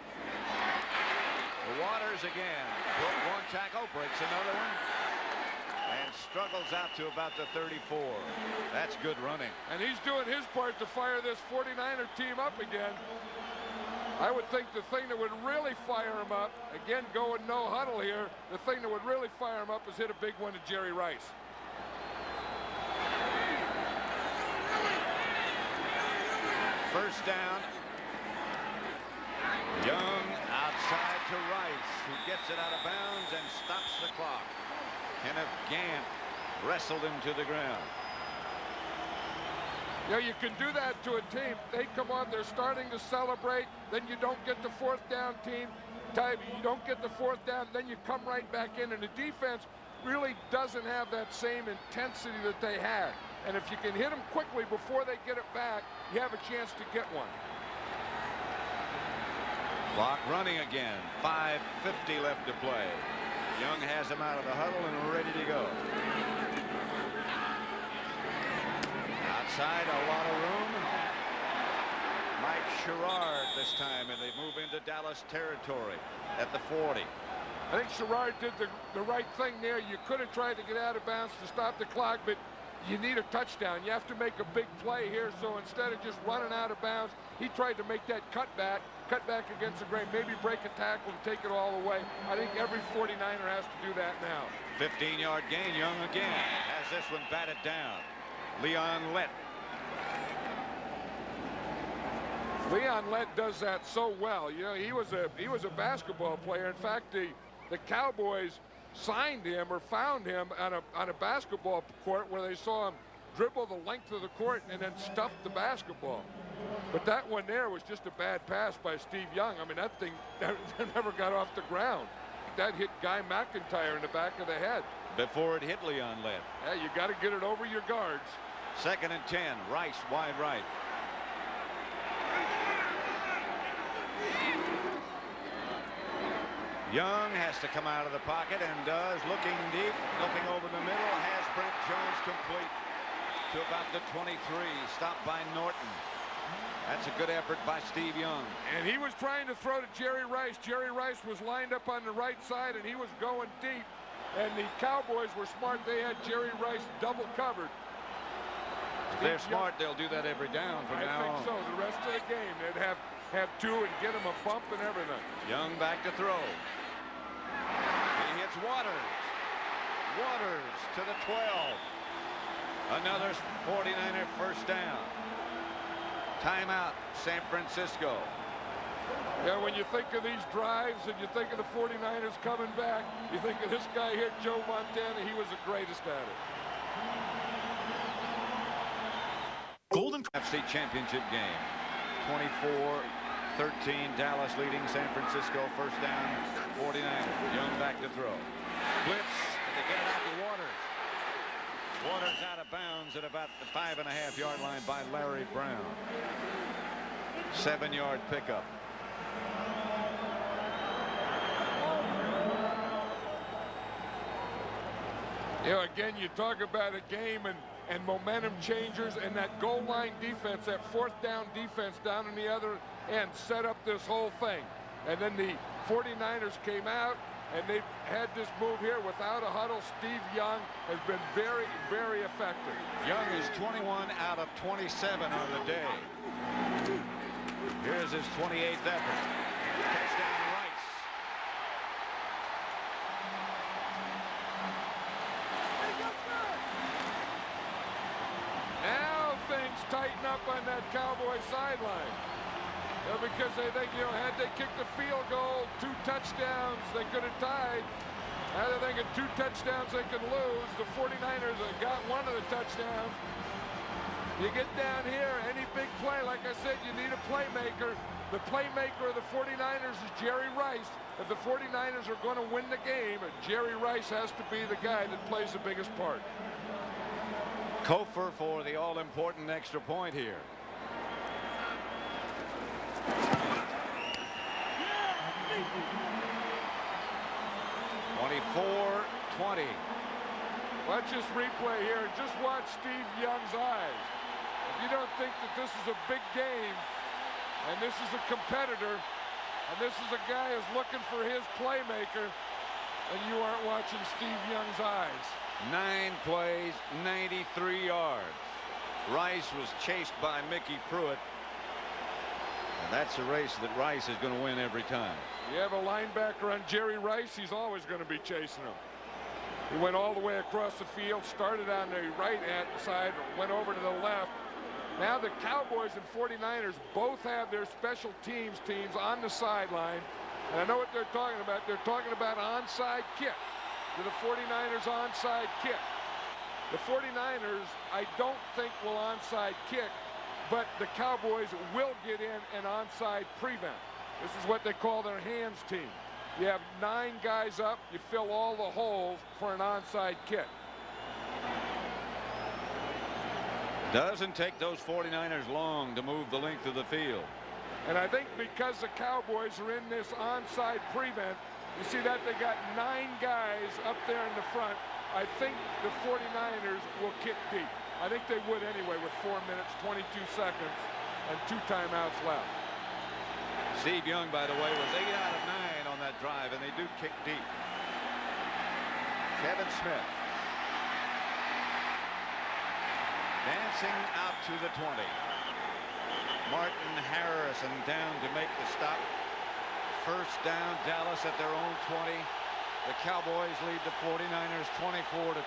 Waters again. Broke one tackle, breaks another one, and struggles out to about the 34. That's good running. And he's doing his part to fire this 49er team up again. I would think the thing that would really fire him up, again going no huddle here, the thing that would really fire him up is hit a big one to Jerry Rice. First down. Young outside to Rice, who gets it out of bounds and stops the clock. Kenneth Gant wrestled him to the ground. Yeah, you can do that to a team. They come on, they're starting to celebrate, then you don't get the fourth down team. You don't get the fourth down, then you come right back in, and the defense really doesn't have that same intensity that they had. And if you can hit them quickly before they get it back, you have a chance to get one. Clock running again. 5:50 left to play. Young has him out of the huddle and ready to go. Outside, a lot of room. Mike Sherrard this time, and they move into Dallas territory at the 40. I think Sherrard did the right thing there. You could have tried to get out of bounds to stop the clock, but you need a touchdown. You have to make a big play here, so instead of just running out of bounds, he tried to make that cut back against the grain, maybe break a tackle and take it all away. I think every 49er has to do that now. 15-yard gain. Young again has this one batted down. Leon Lett. Leon Lett does that so well. You know, he was a basketball player. In fact, the Cowboys signed him or found him on a basketball court where they saw him dribble the length of the court and then stuff the basketball. But that one there was just a bad pass by Steve Young. I mean, that thing never got off the ground. That hit Guy McIntyre in the back of the head. Before it hit Leon Lett. Yeah, you got to get it over your guards. 2nd and 10. Rice wide right. Young has to come out of the pocket and does. Looking deep, looking over the middle, has Brent Jones complete to about the 23. Stopped by Norton. That's a good effort by Steve Young. And he was trying to throw to Jerry Rice. Jerry Rice was lined up on the right side, and he was going deep. And the Cowboys were smart. They had Jerry Rice double covered. If they're smart, they'll do that every down from now on. I think so. The rest of the game, they'd have two and get him a bump and everything. Young back to throw. He hits Waters. Waters to the 12. Another 49er first down. Timeout, San Francisco. Yeah, when you think of these drives and you think of the 49ers coming back, you think of this guy here, Joe Montana. He was the greatest at it. Golden Nfc Championship game. 24-13, Dallas leading San Francisco. First down, 49ers. Young back to throw. Blitz, they get it out to Waters. Waters out of bounds at about the 5.5-yard line by Larry Brown. 7-yard pickup. You know, again, you talk about a game and momentum changers, and that goal line defense, that fourth down defense down on the other end set up this whole thing. And then the 49ers came out, and they've had this move here without a huddle. Steve Young has been very, very effective. Young is 21 out of 27 on the day. Here's his 28th effort. Touchdown Rice. Now things tighten up on that Cowboy sideline. Because they think, you know, had they kicked the field goal, 2 touchdowns, they could have tied. Now they're thinking 2 touchdowns they can lose. The 49ers have got one of the touchdowns. You get down here, any big play, like I said, you need a playmaker. The playmaker of the 49ers is Jerry Rice. If the 49ers are going to win the game, Jerry Rice has to be the guy that plays the biggest part. Cofer for the all-important extra point here. Yeah. 24-20. Watch this replay here. Just watch Steve Young's eyes. If you don't think that this is a big game, and this is a competitor, and this is a guy who's looking for his playmaker, and you aren't watching Steve Young's eyes. 9 plays, 93 yards. Rice was chased by Mickey Pruitt. And that's a race that Rice is going to win every time. You have a linebacker on Jerry Rice, he's always going to be chasing him. He went all the way across the field, started on the right-hand side, went over to the left. Now the Cowboys and 49ers both have their special teams on the sideline. And I know what they're talking about. They're talking about onside kick. To the 49ers onside kick. The 49ers, I don't think will onside kick, but the Cowboys will get in an onside prevent. This is what they call their hands team. You have 9 guys up, you fill all the holes for an onside kick. Doesn't take those 49ers long to move the length of the field. And I think because the Cowboys are in this onside prevent, you see that they got 9 guys up there in the front. I think the 49ers will kick deep. I think they would anyway with 4 minutes, 22 seconds, and 2 timeouts left. Steve Young, by the way, was 8 out of 9 on that drive, and they do kick deep. Kevin Smith. Dancing out to the 20. Martin Harrison down to make the stop. First down, Dallas at their own 20. The Cowboys lead the 49ers 24-20.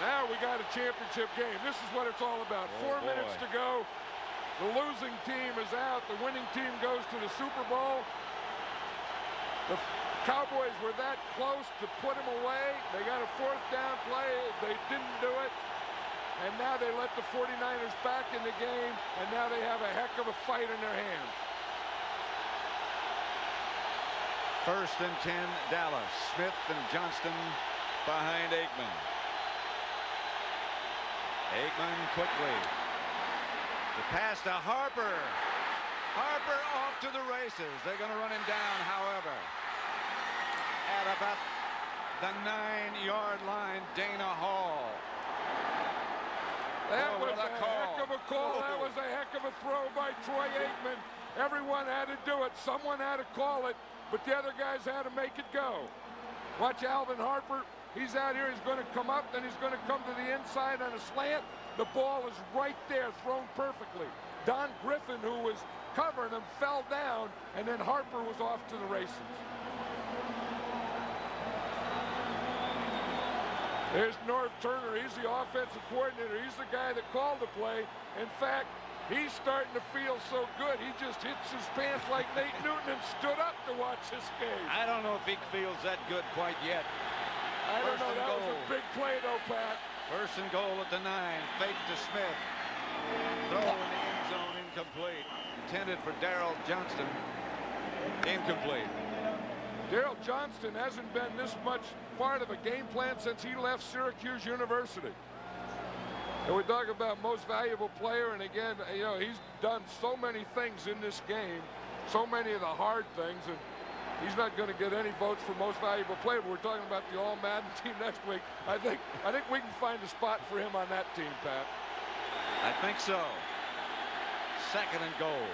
Now we got a championship game. This is what it's all about. 4 minutes to go. The losing team is out. The winning team goes to the Super Bowl. The Cowboys were that close to put him away. They got a 4th down play. They didn't do it. And now they let the 49ers back in the game. And now they have a heck of a fight in their hands. 1st and 10, Dallas. Smith and Johnston behind Aikman. Aikman quickly. The pass to Harper. Harper off to the races. They're going to run him down, however. At about the 9-yard line, Dana Hall. That was a heck of a call. That was a heck of a throw by Troy Aikman. Everyone had to do it. Someone had to call it. But the other guys had to make it go. Watch Alvin Harper. He's out here. He's going to come up. Then he's going to come to the inside on a slant. The ball is right there, thrown perfectly. Don Griffin, who was covering him, fell down. And then Harper was off to the races. There's Norv Turner. He's the offensive coordinator. He's the guy that called the play. In fact, he's starting to feel so good. He just hits his pants like Nate Newton and stood up to watch this game. I don't know if he feels that good quite yet. I don't know. That was a big play, though, Pat. 1st and goal at the 9. Fake to Smith. Throw in the end zone, incomplete. Intended for Daryl Johnston. Incomplete. Daryl Johnston hasn't been this much part of a game plan since he left Syracuse University. And we talk about most valuable player, and again, you know, he's done so many things in this game, so many of the hard things, and he's not going to get any votes for most valuable player. But we're talking about the All-Madden team next week. I think we can find a spot for him on that team, Pat. I think so. 2nd and goal.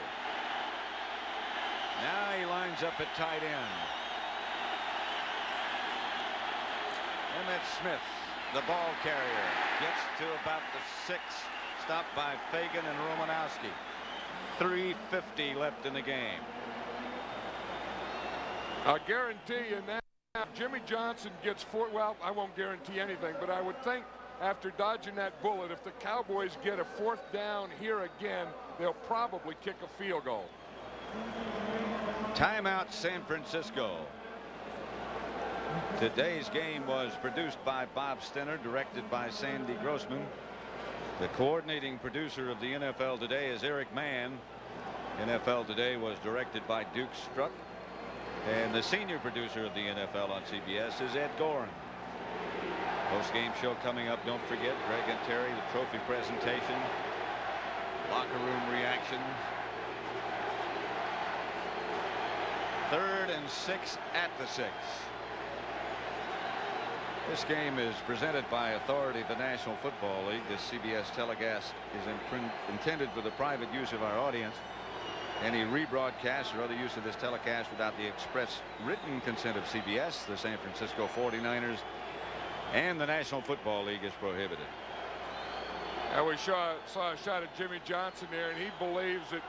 Now he lines up at tight end. Emmitt Smith, the ball carrier, gets to about the 6, stopped by Fagan and Romanowski. 3:50 left in the game. I'll guarantee you now, Jimmy Johnson gets 4. Well, I won't guarantee anything, but I would think after dodging that bullet, if the Cowboys get a 4th down here again, they'll probably kick a field goal. Timeout, San Francisco. Today's game was produced by Bob Stenner, directed by Sandy Grossman. The coordinating producer of the NFL Today is Eric Mann. NFL Today was directed by Duke Struck. And the senior producer of the NFL on CBS is Ed Gorin. Post-game show coming up. Don't forget Greg and Terry, the trophy presentation, locker room reaction. 3rd and 6 at the 6. This game is presented by authority of the National Football League. This CBS telecast is intended for the private use of our audience. Any rebroadcast or other use of this telecast without the express written consent of CBS, the San Francisco 49ers, and the National Football League is prohibited. And we saw a shot of Jimmy Johnson there, and he believes that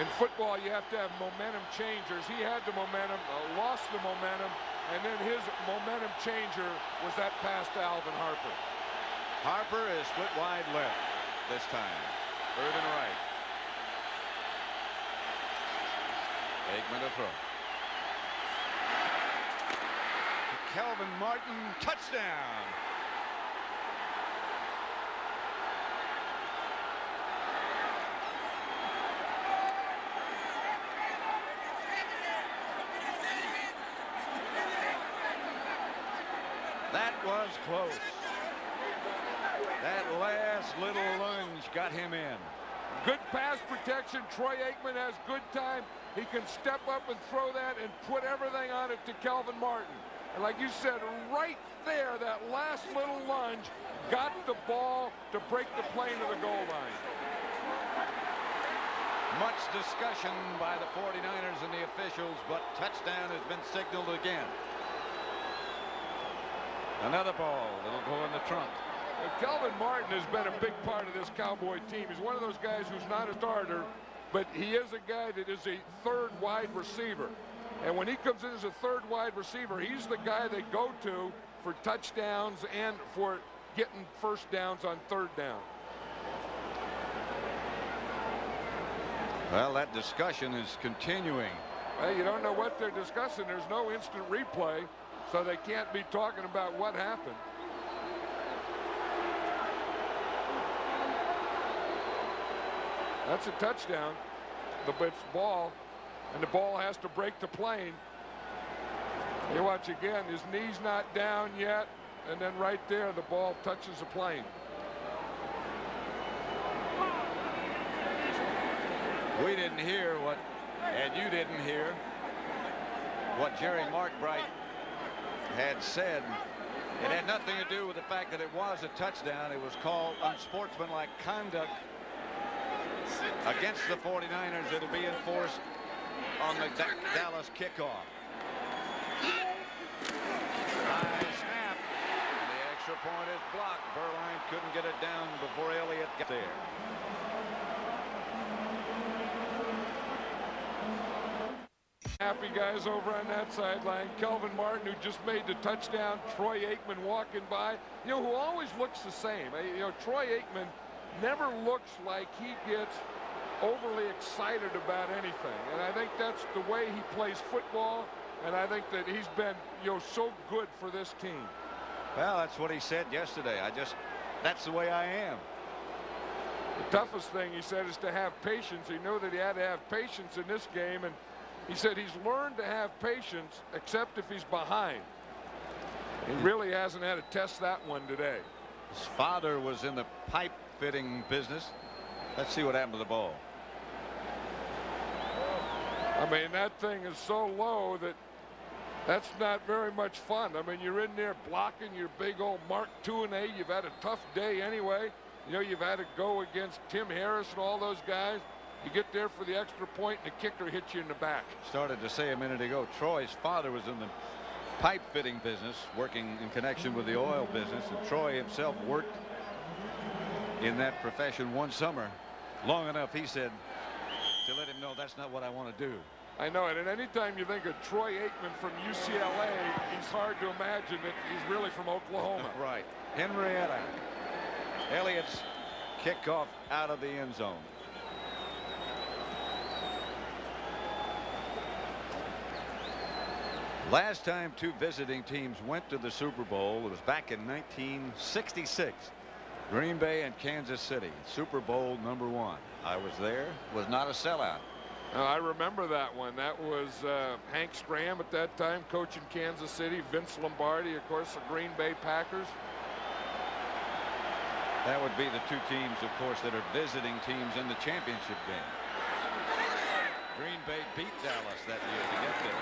in football you have to have momentum changers. He had the momentum, lost the momentum, and then his momentum changer was that pass to Alvin Harper. Harper is split wide left this time. 3rd and right. Aikman to throw. Kelvin Martin, touchdown. That was close. That last little lunge got him in. Good pass protection. Troy Aikman has good time. He can step up and throw that and put everything on it to Kelvin Martin. And like you said, right there, that last little lunge got the ball to break the plane to the goal line. Much discussion by the 49ers and the officials, but touchdown has been signaled again. Another ball that'll go in the trunk. Kelvin Martin has been a big part of this Cowboy team. He's one of those guys who's not a starter, but he is a guy that is a 3rd wide receiver. And when he comes in as a 3rd wide receiver, he's the guy they go to for touchdowns and for getting first downs on 3rd down. Well, that discussion is continuing. Well, you don't know what they're discussing. There's no instant replay, so they can't be talking about what happened. That's a touchdown. It's ball, and the ball has to break the plane. You watch again, his knee's not down yet, and then right there the ball touches the plane. We didn't hear what, and you didn't hear what Jerry Markbright had said. It had nothing to do with the fact that it was a touchdown. It was called unsportsmanlike conduct against the 49ers. It'll be enforced on the Dallas kickoff. High snap. And the extra point is blocked. Berline couldn't get it down before Elliott got there. Happy guys over on that sideline. Kelvin Martin, who just made the touchdown. Troy Aikman walking by. You know, who always looks the same. You know, Troy Aikman never looks like he gets overly excited about anything. And I think that's the way he plays football. And I think that he's been, you know, so good for this team. Well, that's what he said yesterday. That's the way I am. The toughest thing, he said, is to have patience. He knew that he had to have patience in this game. And he said he's learned to have patience, except if he's behind. He really hasn't had to test that one today. His father was in the pipe fitting business. Let's see what happened to the ball. I mean, that thing is so low that that's not very much fun. I mean, you're in there blocking your big old Mark II and A. You've had a tough day anyway. You know, you've had to go against Tim Harris and all those guys. You get there for the extra point, and the kicker hits you in the back. Started to say a minute ago, Troy's father was in the pipe fitting business, working in connection with the oil business, and Troy himself worked in that profession one summer, long enough, he said, to let him know that's not what I want to do. I know it, and anytime you think of Troy Aikman from UCLA, it's hard to imagine that he's really from Oklahoma. Right. Henrietta. Elliott's kickoff out of the end zone. Last time two visiting teams went to the Super Bowl, it was back in 1966. Green Bay and Kansas City, Super Bowl #1. I was there. Was not a sellout. I remember that one. That was Hank Stram at that time coaching Kansas City. Vince Lombardi, of course, the Green Bay Packers. That would be the two teams, of course, that are visiting teams in the championship game. Green Bay beat Dallas that year to get there.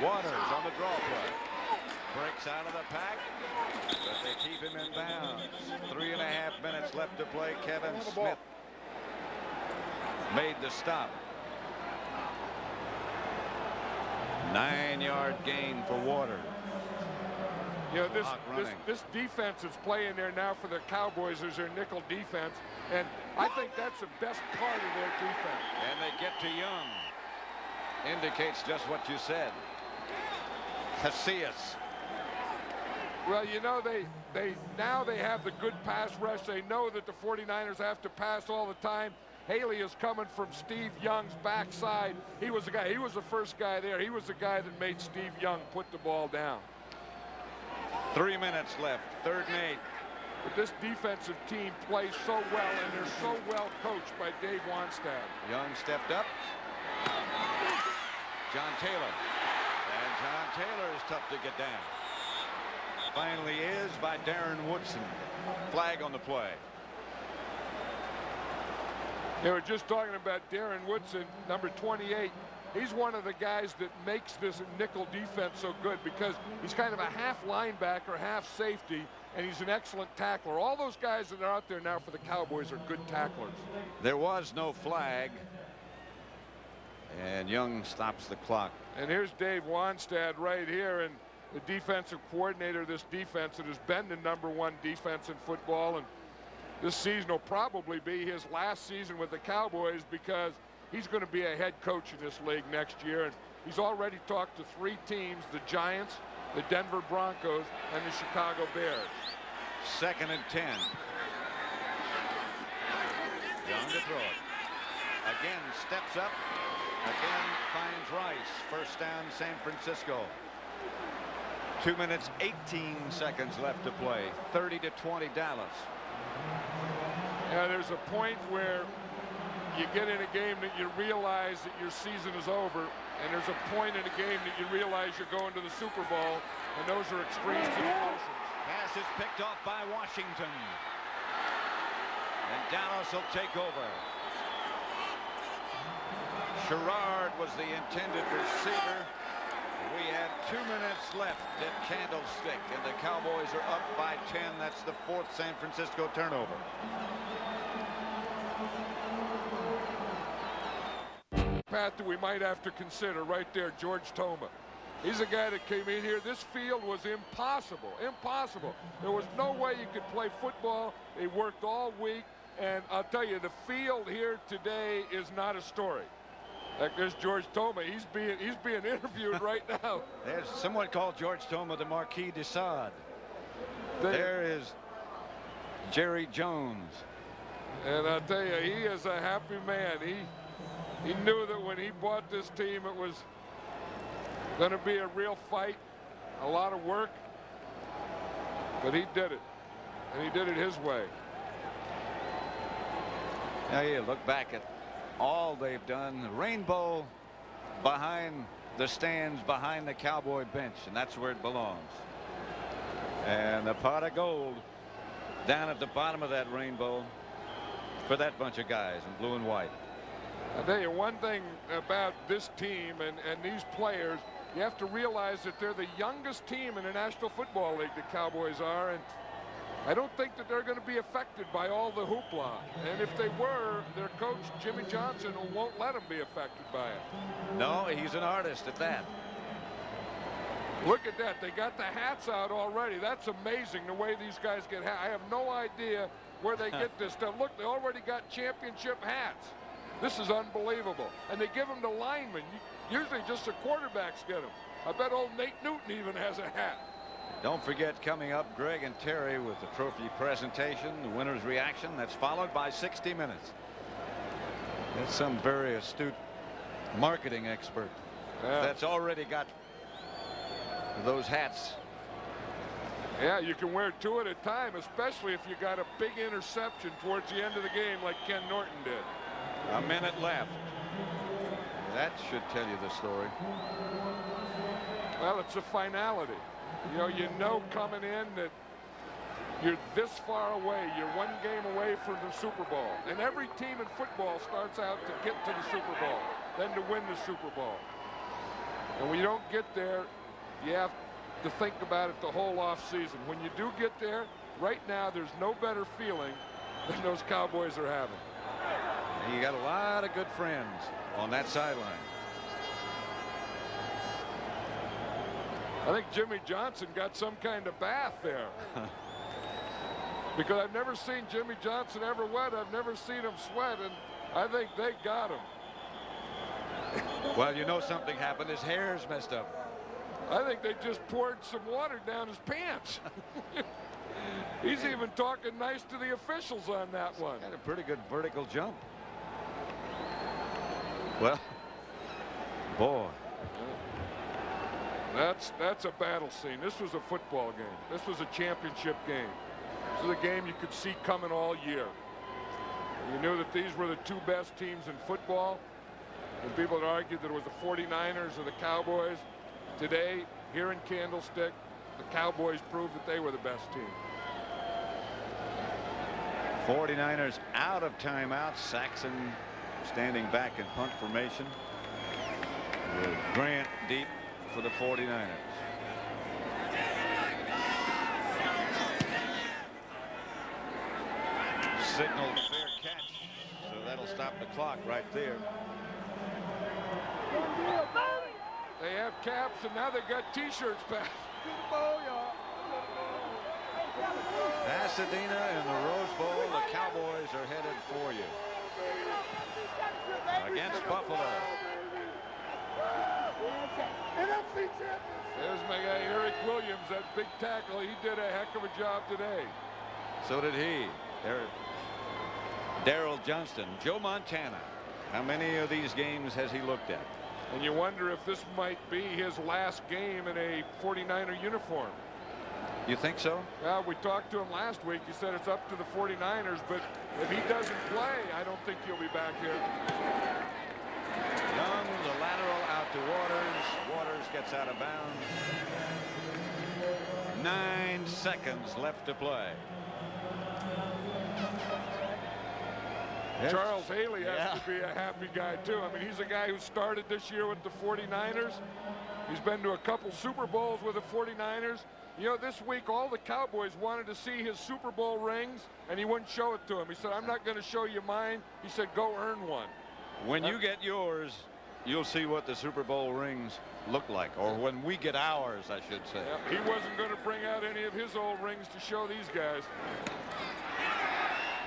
Waters on the draw play. Breaks out of the pack, but they keep him in bounds. 3.5 minutes left to play. Kelvin Smith made the stop. 9-yard gain for Waters. You know, this defense is playing there now for the Cowboys as their nickel defense, and I think that's the best part of their defense. And they get to Young. Indicates just what you said. Casillas. Well, you know, now they have the good pass rush. They know that the 49ers have to pass all the time. Haley is coming from Steve Young's backside. He was the guy. He was the first guy there. He was the guy that made Steve Young put the ball down. 3 minutes left. 3rd and 8. But this defensive team plays so well, and they're so well coached by Dave Wannstedt. Young stepped up. John Taylor. And John Taylor is tough to get down. Finally is by Darren Woodson. Flag on the play. They were just talking about Darren Woodson, number 28. He's one of the guys that makes this nickel defense so good because he's kind of a half linebacker, half safety, and he's an excellent tackler. All those guys that are out there now for the Cowboys are good tacklers. There was no flag. And Young stops the clock. And here's Dave Wannstedt right here, and the defensive coordinator of this defense that has been the #1 defense in football. And this season will probably be his last season with the Cowboys because he's going to be a head coach in this league next year. And he's already talked to 3 teams, the Giants, the Denver Broncos, and the Chicago Bears. 2nd and 10. Young to throw it. Again, steps up. Again, finds Rice. First down, San Francisco. 2 minutes, 18 seconds left to play. 30-20 Dallas. Yeah, there's a point where you get in a game that you realize that your season is over, and there's a point in a game that you realize you're going to the Super Bowl, and those are extremes of emotions. Pass is picked off by Washington. And Dallas will take over. Sherrard was the intended receiver. We had 2 minutes left at Candlestick, and the Cowboys are up by 10. That's the 4th San Francisco turnover. Pat, that we might have to consider right there, George Toma. He's a guy that came in here. This field was impossible. There was no way you could play football. They worked all week, and I'll tell you, the field here today is not a story. Like there's George Toma. He's being interviewed right now. There's someone called George Toma the Marquis de Sade. There is Jerry Jones. And I'll tell you, he is a happy man. He knew that when he bought this team, it was going to be a real fight, a lot of work, but he did it, and he did it his way. Now you look back at all they've done. The rainbow behind the stands, behind the Cowboy bench, and that's where it belongs. And the pot of gold down at the bottom of that rainbow for that bunch of guys in blue and white. I'll tell you one thing about this team and these players. You have to realize that they're the youngest team in the National Football League, the Cowboys are, and I don't think that they're going to be affected by all the hoopla. And if they were, their coach, Jimmy Johnson, won't let them be affected by it. No, he's an artist at that. Look at that. They got the hats out already. That's amazing the way these guys get hats. I have no idea where they get this stuff. Look, they already got championship hats. This is unbelievable. And they give them to linemen. Usually just the quarterbacks get them. I bet old Nate Newton even has a hat. Don't forget, coming up, Greg and Terry with the trophy presentation, the winner's reaction. That's followed by 60 Minutes. That's some very astute marketing expert that's already got those hats. Yeah, you can wear 2 at a time, especially if you got a big interception towards the end of the game like Ken Norton did. A minute left. That should tell you the story. Well, it's a finality. You know coming in that you're this far away. You're 1 game away from the Super Bowl. And every team in football starts out to get to the Super Bowl, then to win the Super Bowl. And when you don't get there, you have to think about it the whole off season. When you do get there, right now, there's no better feeling than those Cowboys are having. And you got a lot of good friends on that sideline. I think Jimmy Johnson got some kind of bath there. Because I've never seen Jimmy Johnson ever wet. I've never seen him sweat, and I think they got him. Well, you know something happened. His hair's messed up. I think they just poured some water down his pants. He's even talking nice to the officials on that one. Had a pretty good vertical jump. Well, boy. That's a battle scene. This was a football game. This was a championship game. This was a game you could see coming all year. You knew that these were the 2 best teams in football. And people had argued that it was the 49ers or the Cowboys. Today, here in Candlestick, the Cowboys proved that they were the best team. 49ers out of timeout. Saxon standing back in punt formation. With Grant deep for the 49ers. Signal fair catch, so that'll stop the clock right there. They have caps, and now they've got T-shirts back. Pasadena in the Rose Bowl. The Cowboys are headed for you. Against Buffalo. Nfc Championship. There's my guy Eric Williams, that big tackle. He did a heck of a job today. So did he. Daryl Johnston, Joe Montana. How many of these games has he looked at? And you wonder if this might be his last game in a 49er uniform. You think so? Well, we talked to him last week. He said it's up to the 49ers, but if he doesn't play, I don't think he'll be back here. Young, the lateral out to Waters. Waters gets out of bounds. 9 seconds left to play. Charles Haley has to be a happy guy, too. I mean, he's a guy who started this year with the 49ers. He's been to a couple Super Bowls with the 49ers. You know, this week, all the Cowboys wanted to see his Super Bowl rings, and he wouldn't show it to him. He said, I'm not going to show you mine. He said, go earn one. When you get yours, you'll see what the Super Bowl rings look like, or when we get ours, I should say. He wasn't going to bring out any of his old rings to show these guys.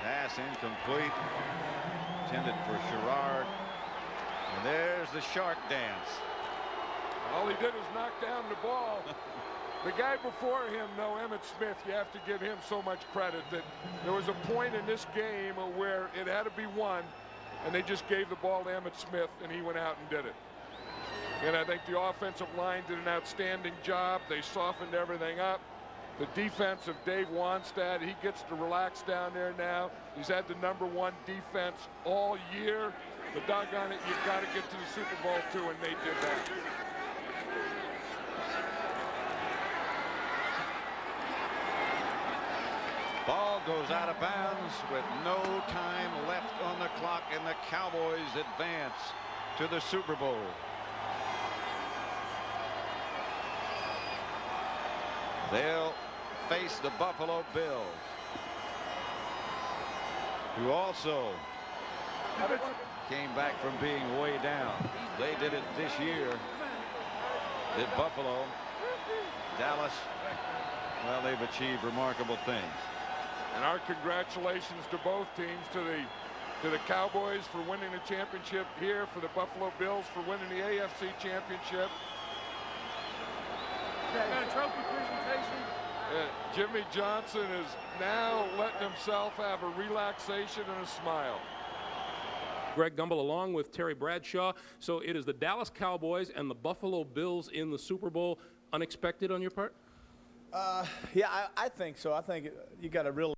Pass incomplete. Intended for Sherrard. And there's the shark dance. All he did was knock down the ball. The guy before him, though, Emmitt Smith, you have to give him so much credit that there was a point in this game where it had to be won, and they just gave the ball to Emmitt Smith, and he went out and did it. And I think the offensive line did an outstanding job. They softened everything up. The defense of Dave Wanstad, he gets to relax down there now. He's had the #1 defense all year. But doggone it, you've got to get to the Super Bowl, too, and they did that. Ball goes out of bounds with no time left on the clock, and the Cowboys advance to the Super Bowl. They'll face the Buffalo Bills, who also came back from being way down. They did it this year. Did Buffalo. Dallas, well, they've achieved remarkable things. And our congratulations to both teams, to the Cowboys for winning the championship here, for the Buffalo Bills for winning the AFC Championship. Got a trophy presentation. Jimmy Johnson is now letting himself have a relaxation and a smile. Greg Gumbel along with Terry Bradshaw. So it is the Dallas Cowboys and the Buffalo Bills in the Super Bowl. unexpected on your part? Yeah, I think so. I think you got to really